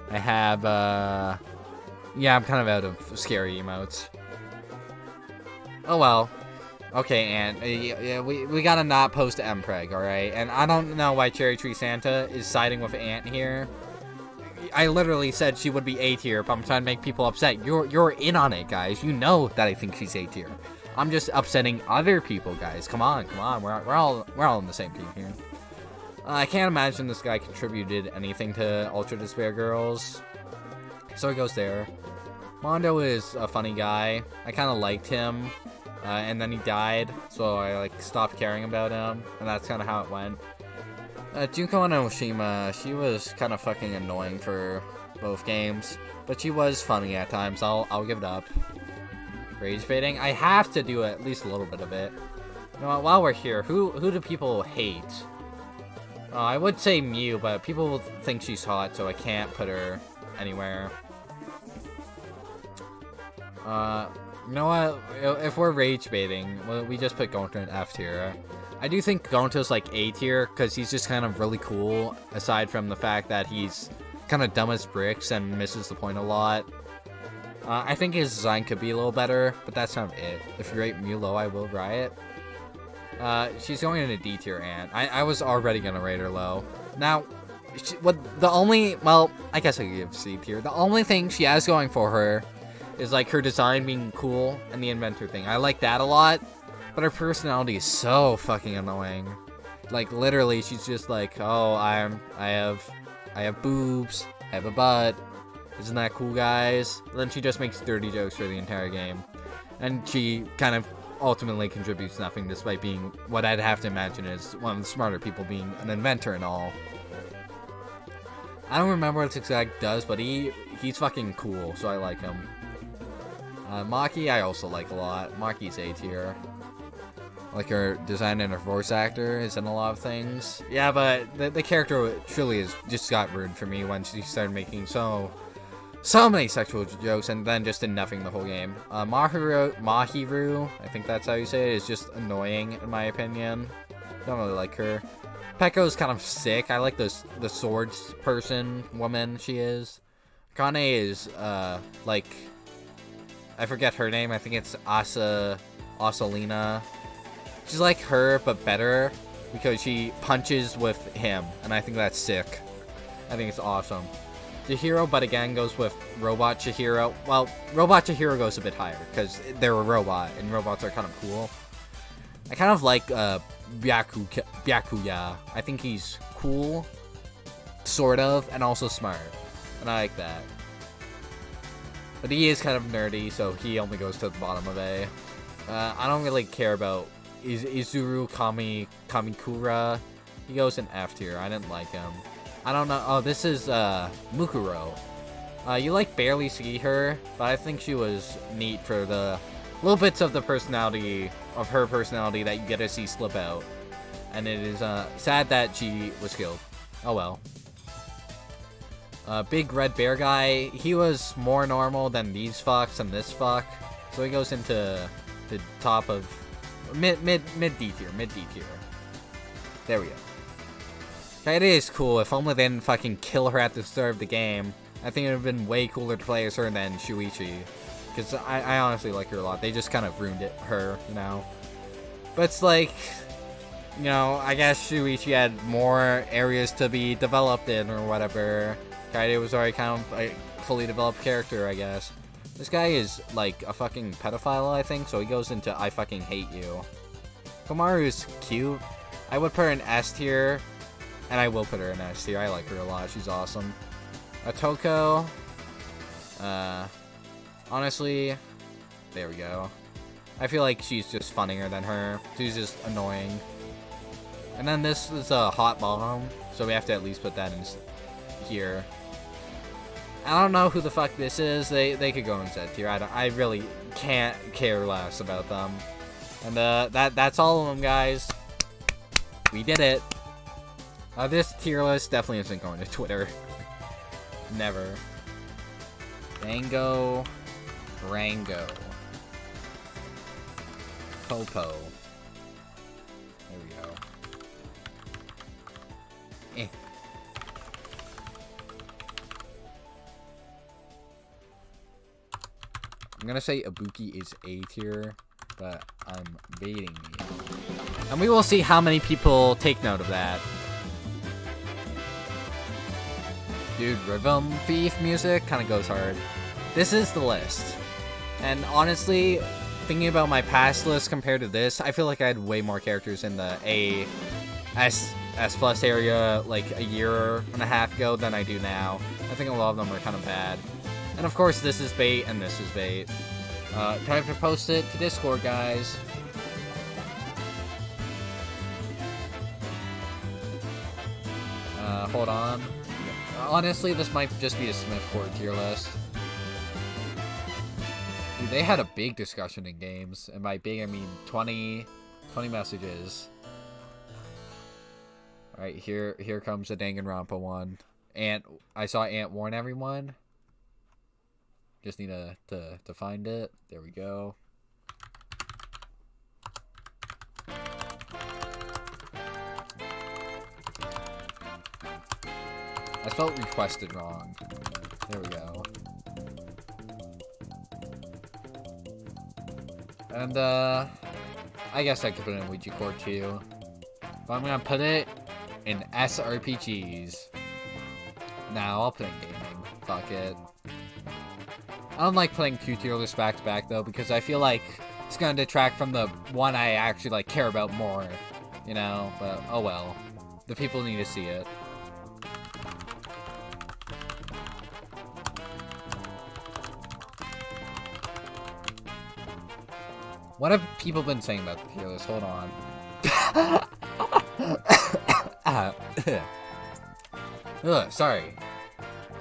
I have yeah, I'm kind of out of scary emotes. Oh well. Okay, Ant. Yeah, we gotta not post Mpreg, alright? And I don't know why Cherry Tree Santa is siding with Ant here. I literally said she would be A tier, but I'm trying to make people upset. You're in on it, guys. You know that I think she's A tier. I'm just upsetting other people, guys. Come on. We're all in the same team here. I can't imagine this guy contributed anything to Ultra Despair Girls, so he goes there. Mondo is a funny guy. I kind of liked him. And then he died, so I like stopped caring about him, and that's kind of how it went. Junko and Oshima, she was kind of fucking annoying for both games, but she was funny at times. I'll give it up. Rage baiting, I have to do at least a little bit of it. You know what, while we're here, who do people hate? I would say Mew, but people will think she's hot, so I can't put her anywhere. You know what? If we're rage baiting, well, we just put Gonto in F tier. I do think Gonto's like A tier because he's just kind of really cool, aside from the fact that he's kind of dumb as bricks and misses the point a lot. I think his design could be a little better, but that's kind of it. If you rate Mew low, I will riot. She's going in a D tier, and I was already gonna rate her low. Now, I guess I could give C tier. The only thing she has going for her is like her design being cool and the inventor thing. I like that a lot, but her personality is so fucking annoying. Like literally, she's just like, oh, I have boobs, I have a butt. Isn't that cool, guys? And then she just makes dirty jokes for the entire game, and she kind of ultimately contributes nothing, despite being what I'd have to imagine is one of the smarter people, being an inventor and all. I don't remember what this exact does, but he's fucking cool, so I like him. Maki I also like a lot. Maki's A tier. Like her design and her voice actor is in a lot of things. Yeah, but the character truly is just got ruined for me when she started making so many sexual jokes and then just did nothing the whole game. Mahiru, I think that's how you say it, is just annoying in my opinion. Don't really like her. Pekko's kind of sick. I like the swords woman she is. Kane is, like, I forget her name. I think it's Asalina. She's like her, but better, because she punches with him, and I think that's sick. I think it's awesome. Chihiro, but again, goes with Robot Chihiro. Well, Robot Chihiro goes a bit higher, because they're a robot, and robots are kind of cool. I kind of like Byakuya. I think he's cool, sort of, and also smart, and I like that. But he is kind of nerdy, so he only goes to the bottom of A. I don't really care about Izuru Kamikura. He goes in F tier. I didn't like him. I don't know. Oh, this is Mukuro. You like barely see her, but I think she was neat for the little bits of the personality of her personality that you get to see slip out. And it is sad that she was killed. Oh well. Big red bear guy. He was more normal than these fucks and this fuck, so he goes into the top of mid D tier. There we go. Kaede is cool. If only they didn't fucking kill her at the start of the game. I think it would have been way cooler to play as her than Shuichi. Because I honestly like her a lot. They just kind of ruined her, you know. But it's like, you know, I guess Shuichi had more areas to be developed in or whatever. Kaede was already kind of a fully developed character, I guess. This guy is like a fucking pedophile, I think, so he goes into I fucking hate you. Komaru's cute. I would put her in S tier. And I will put her in S tier. I like her a lot. She's awesome. Atoko. Honestly, there we go. I feel like she's just funnier than her. She's just annoying. And then this is a hot bottom, so we have to at least put that in here. I don't know who the fuck this is. They could go in Z tier. I really can't care less about them. And that's all of them, guys. We did it. This tier list definitely isn't going to Twitter. Never. Dango. Rango. Popo. There we go. I'm gonna say Ibuki is A tier, but I'm baiting you. And we will see how many people take note of that. Dude, Rhythm Thief music kind of goes hard. This is the list. And honestly, thinking about my past list compared to this, I feel like I had way more characters in the A, S plus area like a year and a half ago than I do now. I think a lot of them are kind of bad. And of course, this is bait and this is bait. Time to post it to Discord, guys. Hold on. Honestly, this might just be a Smithcore tier list. Dude, they had a big discussion in games, and by big I mean 20 messages. Alright, here comes the Danganronpa one. I saw Ant warn everyone. Just need to find it. There we go. I spelled requested wrong. There we go. And, I guess I could put it in Ouija Core too. But I'm gonna put it in SRPGs. Now I'll put it in gaming. Fuck it. I don't like playing two tier lists back to back though, because I feel like it's gonna detract from the one I actually like care about more. You know? But, oh well. The people need to see it. What have people been saying about the tier list? Hold on. Ugh, sorry.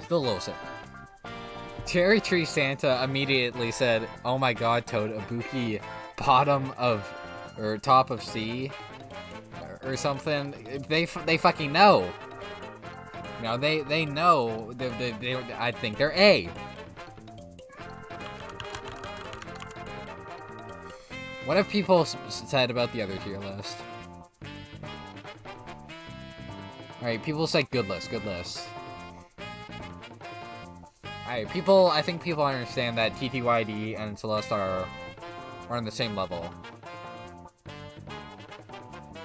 Still a little sick. Cherry Tree Santa immediately said, "Oh my god, Toad, Ibuki bottom of, or top of C, or something." They fucking know. No, they know. I think they're A. What have people said about the other tier list? Alright, people say good list, good list. Alright, I think people understand that TTYD and Celeste are on the same level.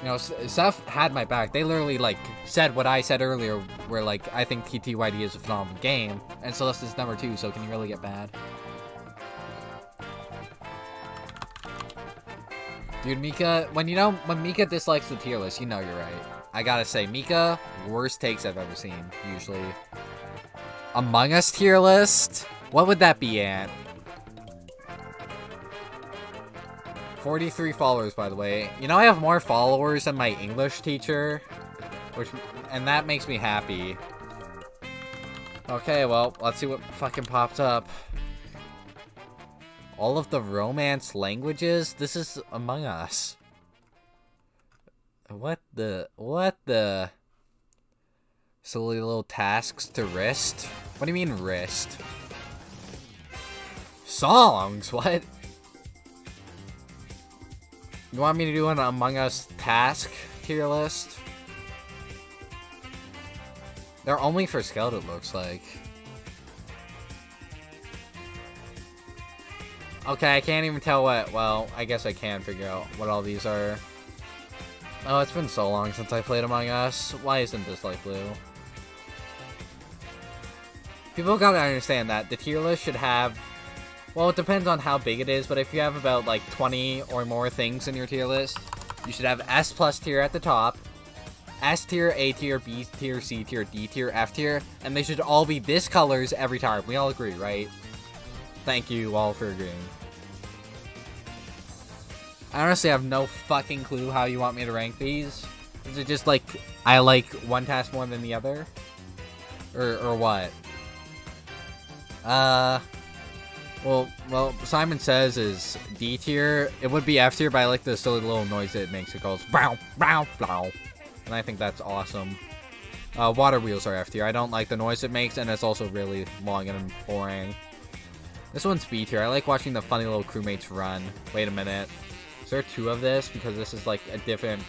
You know, Seth had my back. They literally, like, said what I said earlier, where, like, I think TTYD is a phenomenal game, and Celeste is number 2, so can you really get bad? Dude, Mika, when Mika dislikes the tier list, you know you're right. I gotta say, Mika, worst takes I've ever seen, usually. Among Us tier list? What would that be at? 43 followers, by the way. You know, I have more followers than my English teacher, and that makes me happy. Okay, well, let's see what fucking pops up. All of the romance languages? This is Among Us. What the? Silly little tasks to wrist? What do you mean wrist? Songs? What? You want me to do an Among Us task tier list? They're only for Scout, it looks like. Okay, I can't even tell what, well, I guess I can figure out what all these are. Oh, it's been so long since I played Among Us. Why isn't this light blue? People gotta understand that the tier list should have, well, it depends on how big it is, but if you have about like 20 or more things in your tier list, you should have S plus tier at the top, S tier, A tier, B tier, C tier, D tier, F tier, and they should all be this colors every time. We all agree, right? Thank you all for agreeing. I honestly have no fucking clue how you want me to rank these. Is it just like, I like one task more than the other? Or what? Well, Simon Says is D tier. It would be F tier, but I like the silly little noise that it makes. It goes, bow, bow, bow. And I think that's awesome. Water wheels are F tier. I don't like the noise it makes, and it's also really long and boring. This one's B tier. I like watching the funny little crewmates run. Wait a minute. Is there two of this? Because this is like a different...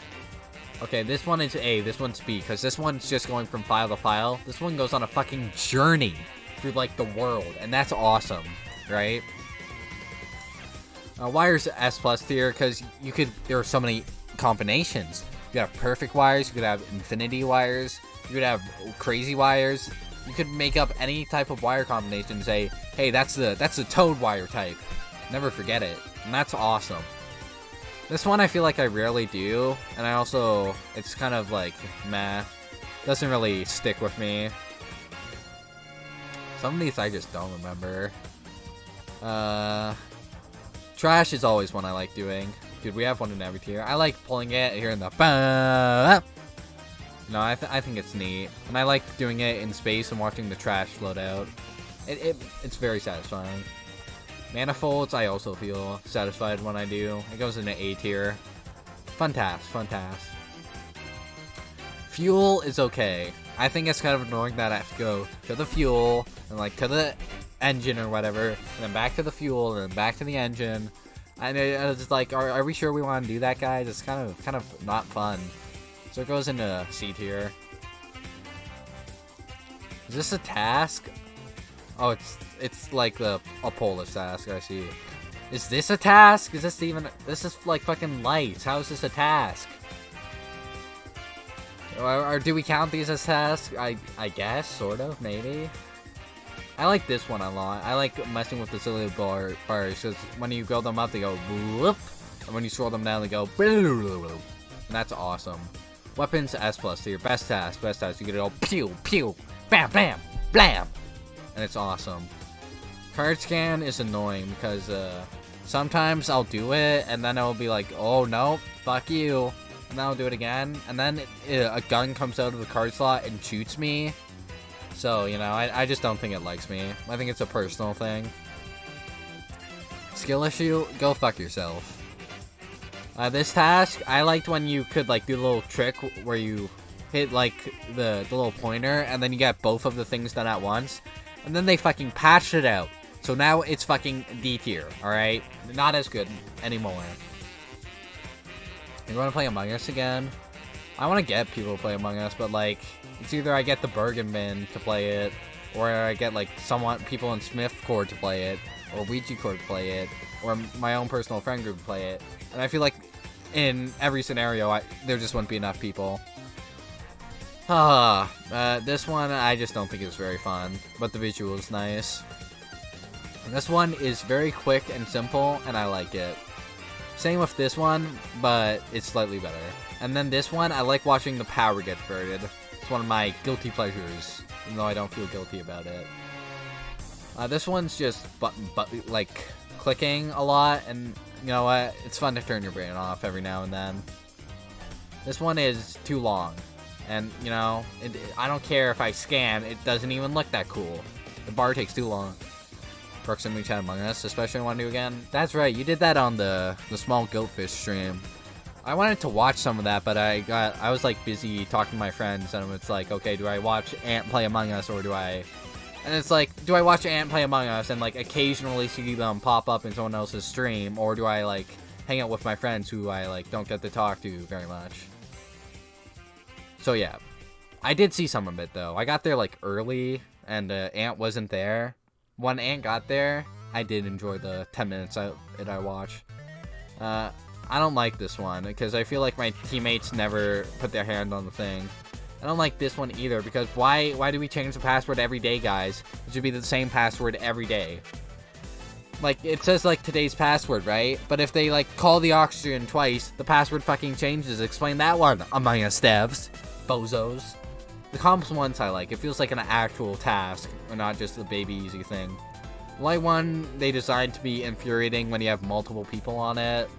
Okay, this one is A, this one's B, because this one's just going from file to file. This one goes on a fucking journey through, like, the world, and that's awesome, right? Wires S plus tier, because there are so many combinations. You could have perfect wires, you could have infinity wires, you could have crazy wires. You could make up any type of wire combination and say, hey, that's the Toad wire type. Never forget it, and that's awesome. This one I feel like I rarely do, and I also, it's kind of like, meh. Doesn't really stick with me. Some of these I just don't remember. Trash is always one I like doing. Dude, we have one in every tier. I like pulling it here in the... No, I think it's neat. And I like doing it in space and watching the trash float out. It's very satisfying. Manifolds, I also feel satisfied when I do. It goes into A tier. Fun task, fun task. fuel is okay. I think it's kind of annoying that I have to go to the fuel and like to the engine or whatever, and then back to the fuel and then back to the engine. And it's like, are we sure we want to do that, guys? It's kind of not fun. So it goes into C tier. Is this a task? Oh, it's like a Polish task. I see. Is this a task? Is this even? This is like fucking lights. How is this a task? Or do we count these as tasks? I guess, sort of, maybe. I like this one a lot. I like messing with the silly bars, because when you go them up, they go whoop, and when you scroll them down, they go and that's awesome. Weapons S+, tier, best task, you get it all pew, pew, bam, bam, blam, and it's awesome. Card scan is annoying, because sometimes I'll do it, and then I'll be like, oh no, fuck you. And then I'll do it again, and then a gun comes out of the card slot and shoots me. So, you know, I just don't think it likes me. I think it's a personal thing. Skill issue? Go fuck yourself. This task, I liked when you could, like, do the little trick where you hit, like, the little pointer, and then you get both of the things done at once. And then they fucking patched it out. So now it's fucking D tier, alright? Not as good anymore. You want to play Among Us again? I want to get people to play Among Us, but like, it's either I get the Bergen Bin to play it, or I get like people in Smith Cord to play it, or Ouija Cord to play it, or my own personal friend group to play it. And I feel like in every scenario, there just wouldn't be enough people. This one I just don't think is very fun, but the visual is nice. And this one is very quick and simple, and I like it. Same with this one, but it's slightly better. And then this one, I like watching the power get diverted. It's one of my guilty pleasures, even though I don't feel guilty about it. This one's just like clicking a lot, and you know what? It's fun to turn your brain off every now and then. This one is too long, and you know, I don't care if I scan, it doesn't even look that cool. The bar takes too long. Proximity Chat Among Us, especially want to do again. That's right, you did that on the Small Goatfish stream. I wanted to watch some of that, but I was like busy talking to my friends, and it's like, okay, do I watch Ant play Among Us, or do I... And it's like, do I watch Ant play Among Us and like occasionally see them pop up in someone else's stream, or do I like hang out with my friends who I like don't get to talk to very much? So yeah, I did see some of it though. I got there like early, and Ant wasn't there. When Ant got there, I did enjoy the 10 minutes that I watched. I don't like this one, because I feel like my teammates never put their hand on the thing. I don't like this one either, because why do we change the password every day, guys? It should be the same password every day. Like, it says, like, today's password, right? But if they, like, call the oxygen twice, the password fucking changes. Explain that one, Among Us devs. Bozos. The comps ones I like. It feels like an actual task, and not just a baby easy thing. Light one, they designed to be infuriating when you have multiple people on it.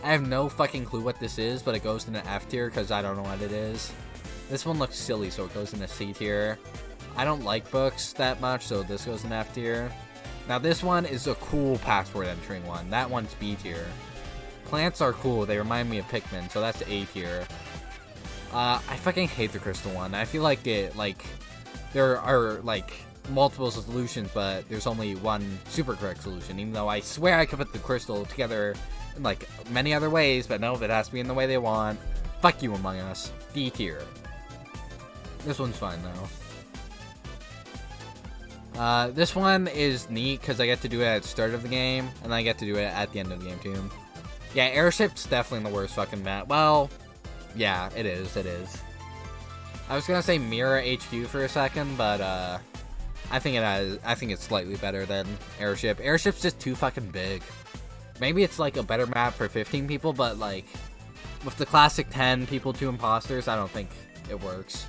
I have no fucking clue what this is, but it goes into F tier because I don't know what it is. This one looks silly, so it goes into C tier. I don't like books that much, so this goes in F tier. Now this one is a cool password entering one. That one's B tier. Plants are cool. They remind me of Pikmin, so that's A tier. I fucking hate the crystal one. I feel like there are like multiple solutions, but there's only one super correct solution, even though I swear I could put the crystal together in like many other ways, but no, it has to be in the way they want. Fuck you, Among Us. D tier. This one's fine though. This one is neat because I get to do it at the start of the game, and I get to do it at the end of the game too. Yeah, Airship's definitely the worst fucking map. Well, yeah, it is. I was gonna say Mirror HQ for a second, but I think it's slightly better than Airship. Airship's just too fucking big. Maybe it's like a better map for 15 people, but like with the classic 10 people, 2 imposters, I don't think it works.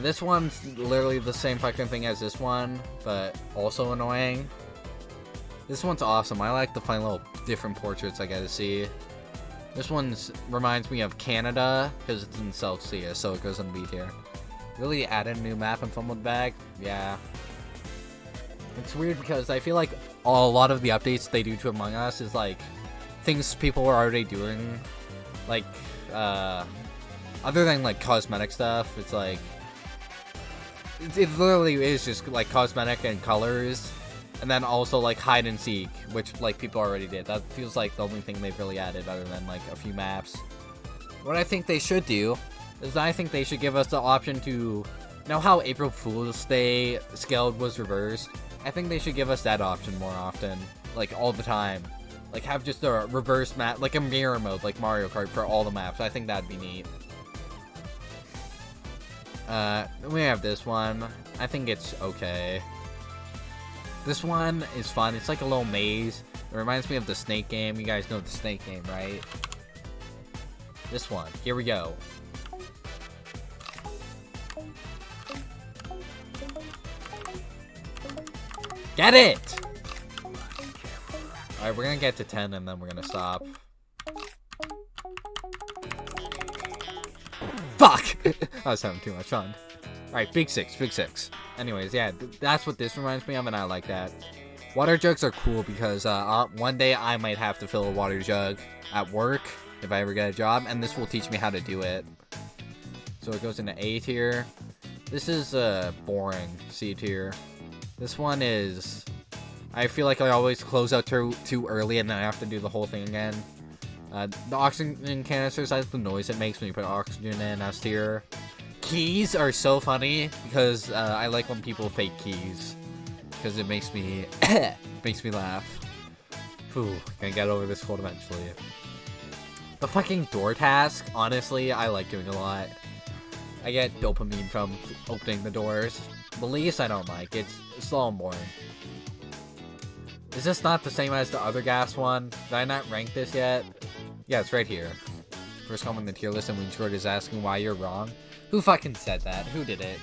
This one's literally the same fucking thing as this one, but also annoying. This one's awesome. I like the fun little different portraits I get to see. This one reminds me of Canada, because it's in South Sea, so it goes on B tier. Really added a new map in Fumbled Bag? Yeah. It's weird because I feel like a lot of the updates they do to Among Us is like things people are already doing. Like, Other than like cosmetic stuff, it's like it literally is just like cosmetic and colors, and then also like hide and seek, which like people already did. That feels like the only thing they've really added, other than like a few maps. What I think they should do is I think they should give us the option to know how April Fool's Day scaled was reversed. I think they should give us that option more often, like all the time. Like have just a reverse map, like a mirror mode, like Mario Kart for all the maps. I think that'd be neat. We have this one. I think it's okay. This one is fun. It's like a little maze. It reminds me of the Snake game. You guys know the Snake game, right? This one. Here we go. Get it! Alright, we're gonna get to 10 and then we're gonna stop. Fuck! I was having too much fun. Alright, big six, big six. Anyways, yeah, that's what this reminds me of, and I like that. Water jugs are cool because one day I might have to fill a water jug at work if I ever get a job, and this will teach me how to do it. So it goes into A tier. This is boring, C tier. This one is... I feel like I always close out too early and then I have to do the whole thing again. The oxygen canisters, that's the noise it makes when you put oxygen in, S tier. Keys are so funny because I like when people fake keys. Because it makes me makes me laugh. Whew, gonna get over this cold eventually. The fucking door task, honestly, I like doing a lot. I get dopamine from opening the doors. The least I don't like, it's slow and boring. Is this not the same as the other gas one? Did I not rank this yet? Yeah, it's right here. First comment in the tier list and Winsford is asking why you're wrong. Who fucking said that? Who did it?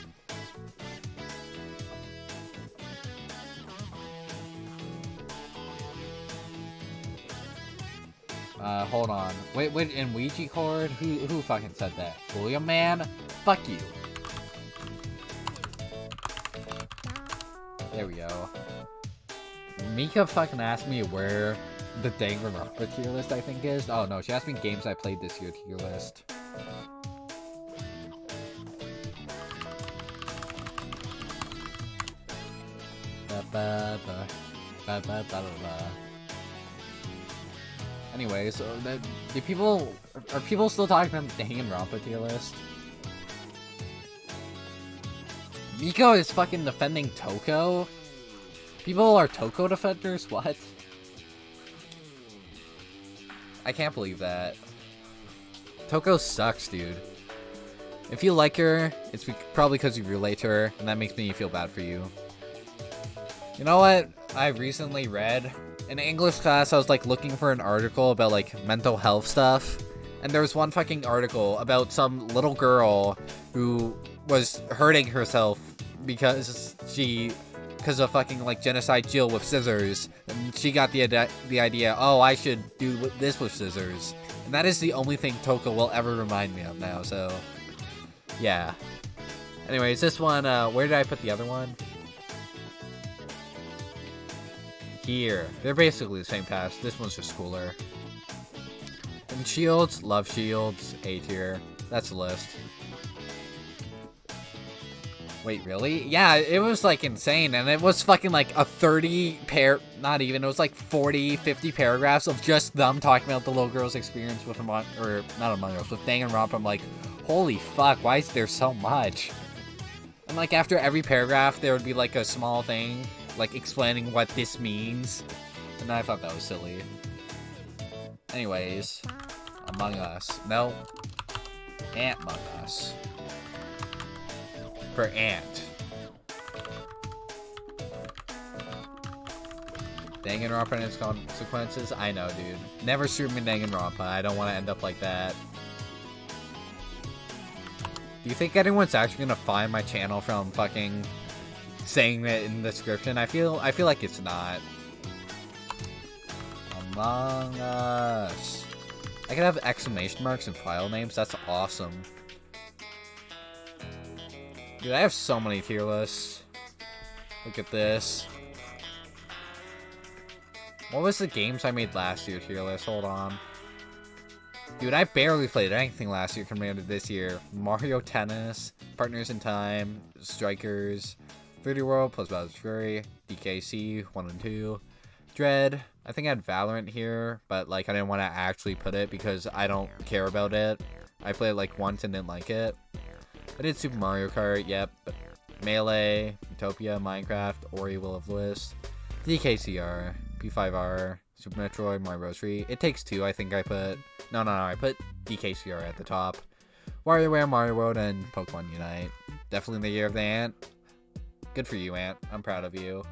Hold on. Wait, in Ouija cord? Who fucking said that? William Man? Fuck you. There we go. Mika fucking asked me where the Danganronpa tier list I think is. Oh no, she asked me games I played this year tier list. Anyway, so are people still talking about the Danganronpa tier list? Miko is fucking defending Toko? People are Toko defenders? What? I can't believe that. Toko sucks, dude. If you like her, it's probably because you relate to her, and that makes me feel bad for you. You know what? I recently read in English class, I was like looking for an article about like mental health stuff, and there was one fucking article about some little girl who was hurting herself because of fucking like genocide Jill with scissors, and she got the idea, oh, I should do this with scissors, and that is the only thing Toko will ever remind me of now. So yeah. Anyways, this one, where did I put the other one? Here. They're basically the same task. This one's just cooler. And shields, love shields, A tier. That's the list. Wait, really? Yeah, it was like insane, and it was fucking like a 30 not even, it was like 40, 50 paragraphs of just them talking about the little girl's experience with not Among Us, with Danganronpa. I'm like, holy fuck, why is there so much? And like after every paragraph, there would be like a small thing, like explaining what this means, and I thought that was silly. Anyways, Among Us. No. Among Us. For Ant. Danganronpa and its consequences? I know, dude. Never stream in Danganronpa. I don't want to end up like that. Do you think anyone's actually gonna find my channel from fucking saying it in the description? I feel like it's not. Among Us. I could have exclamation marks and file names. That's awesome. Dude, I have so many tier lists. Look at this. What was the games I made last year tier list? Hold on. Dude, I barely played anything last year compared to this year. Mario Tennis, Partners in Time, Strikers, 3D World plus Bowser's Fury, DKC 1 and 2, Dread. I think I had Valorant here, but like I didn't want to actually put it because I don't care about it. I played it like once and didn't like it. I did Super Mario Kart, yep. Melee, Utopia, Minecraft, Ori Will of the Wisps, DKCR, P5R, Super Metroid, Mario Bros. 3. It Takes Two, I think I put. No, I put DKCR at the top. WarioWare, Mario World, and Pokemon Unite. Definitely the year of the Ant. Good for you, Ant. I'm proud of you.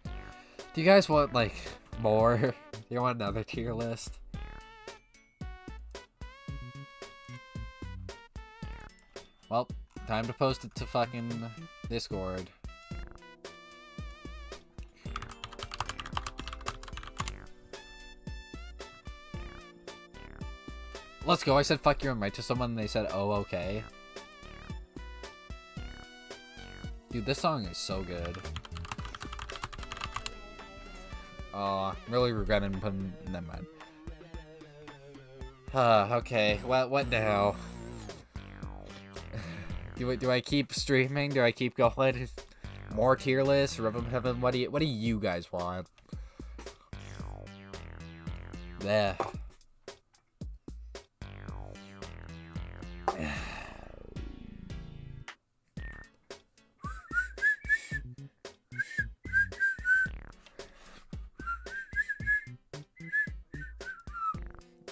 Do you guys want, like, more? You want another tier list? Well, time to post it to fucking Discord. Let's go. I said fuck your mic to someone and they said, oh, okay. Dude, this song is so good. Oh, I'm really regretting putting... Never mind. Okay. What now? Do I keep streaming? Do I keep going? More tier lists? Rhythm Heaven? What do you guys want? There.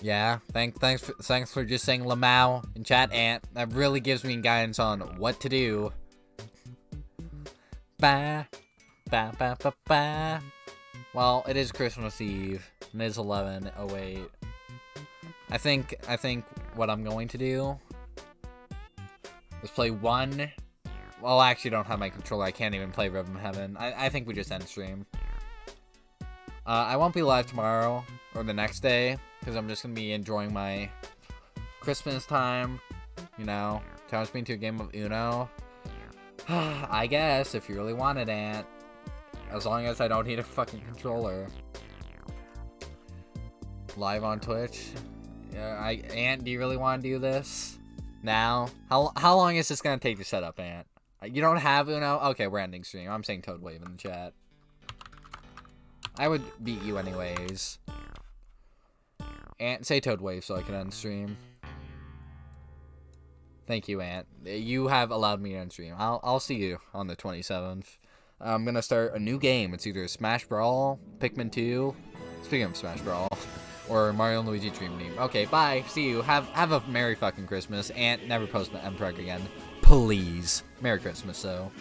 Yeah, thanks for just saying Lamau in chat, Ant. That really gives me guidance on what to do. Ba, ba, ba, ba, ba. Well, it is Christmas Eve, and it is 11:08. I think what I'm going to do is play one. Well, I actually don't have my controller. I can't even play Rhythm Heaven. I think we just end stream. I won't be live tomorrow or the next day because I'm just gonna be enjoying my Christmas time. You know, challenge me to a game of Uno. I guess if you really want it, Ant. As long as I don't need a fucking controller. Live on Twitch. Yeah, Ant, do you really want to do this now? How long is this gonna take to set up, Ant? You don't have Uno? Okay, we're ending stream. I'm saying Toadwave in the chat. I would beat you anyways. Ant, say Toadwave so I can end stream. Thank you, Ant. You have allowed me to end stream. I'll see you on the 27th. I'm gonna start a new game. It's either Smash Brawl, Pikmin 2. Speaking of Smash Brawl, or Mario and Luigi Dream Team. Okay, bye. See you. Have a Merry fucking Christmas. Ant, never post the MPreg again. Please. Merry Christmas, though.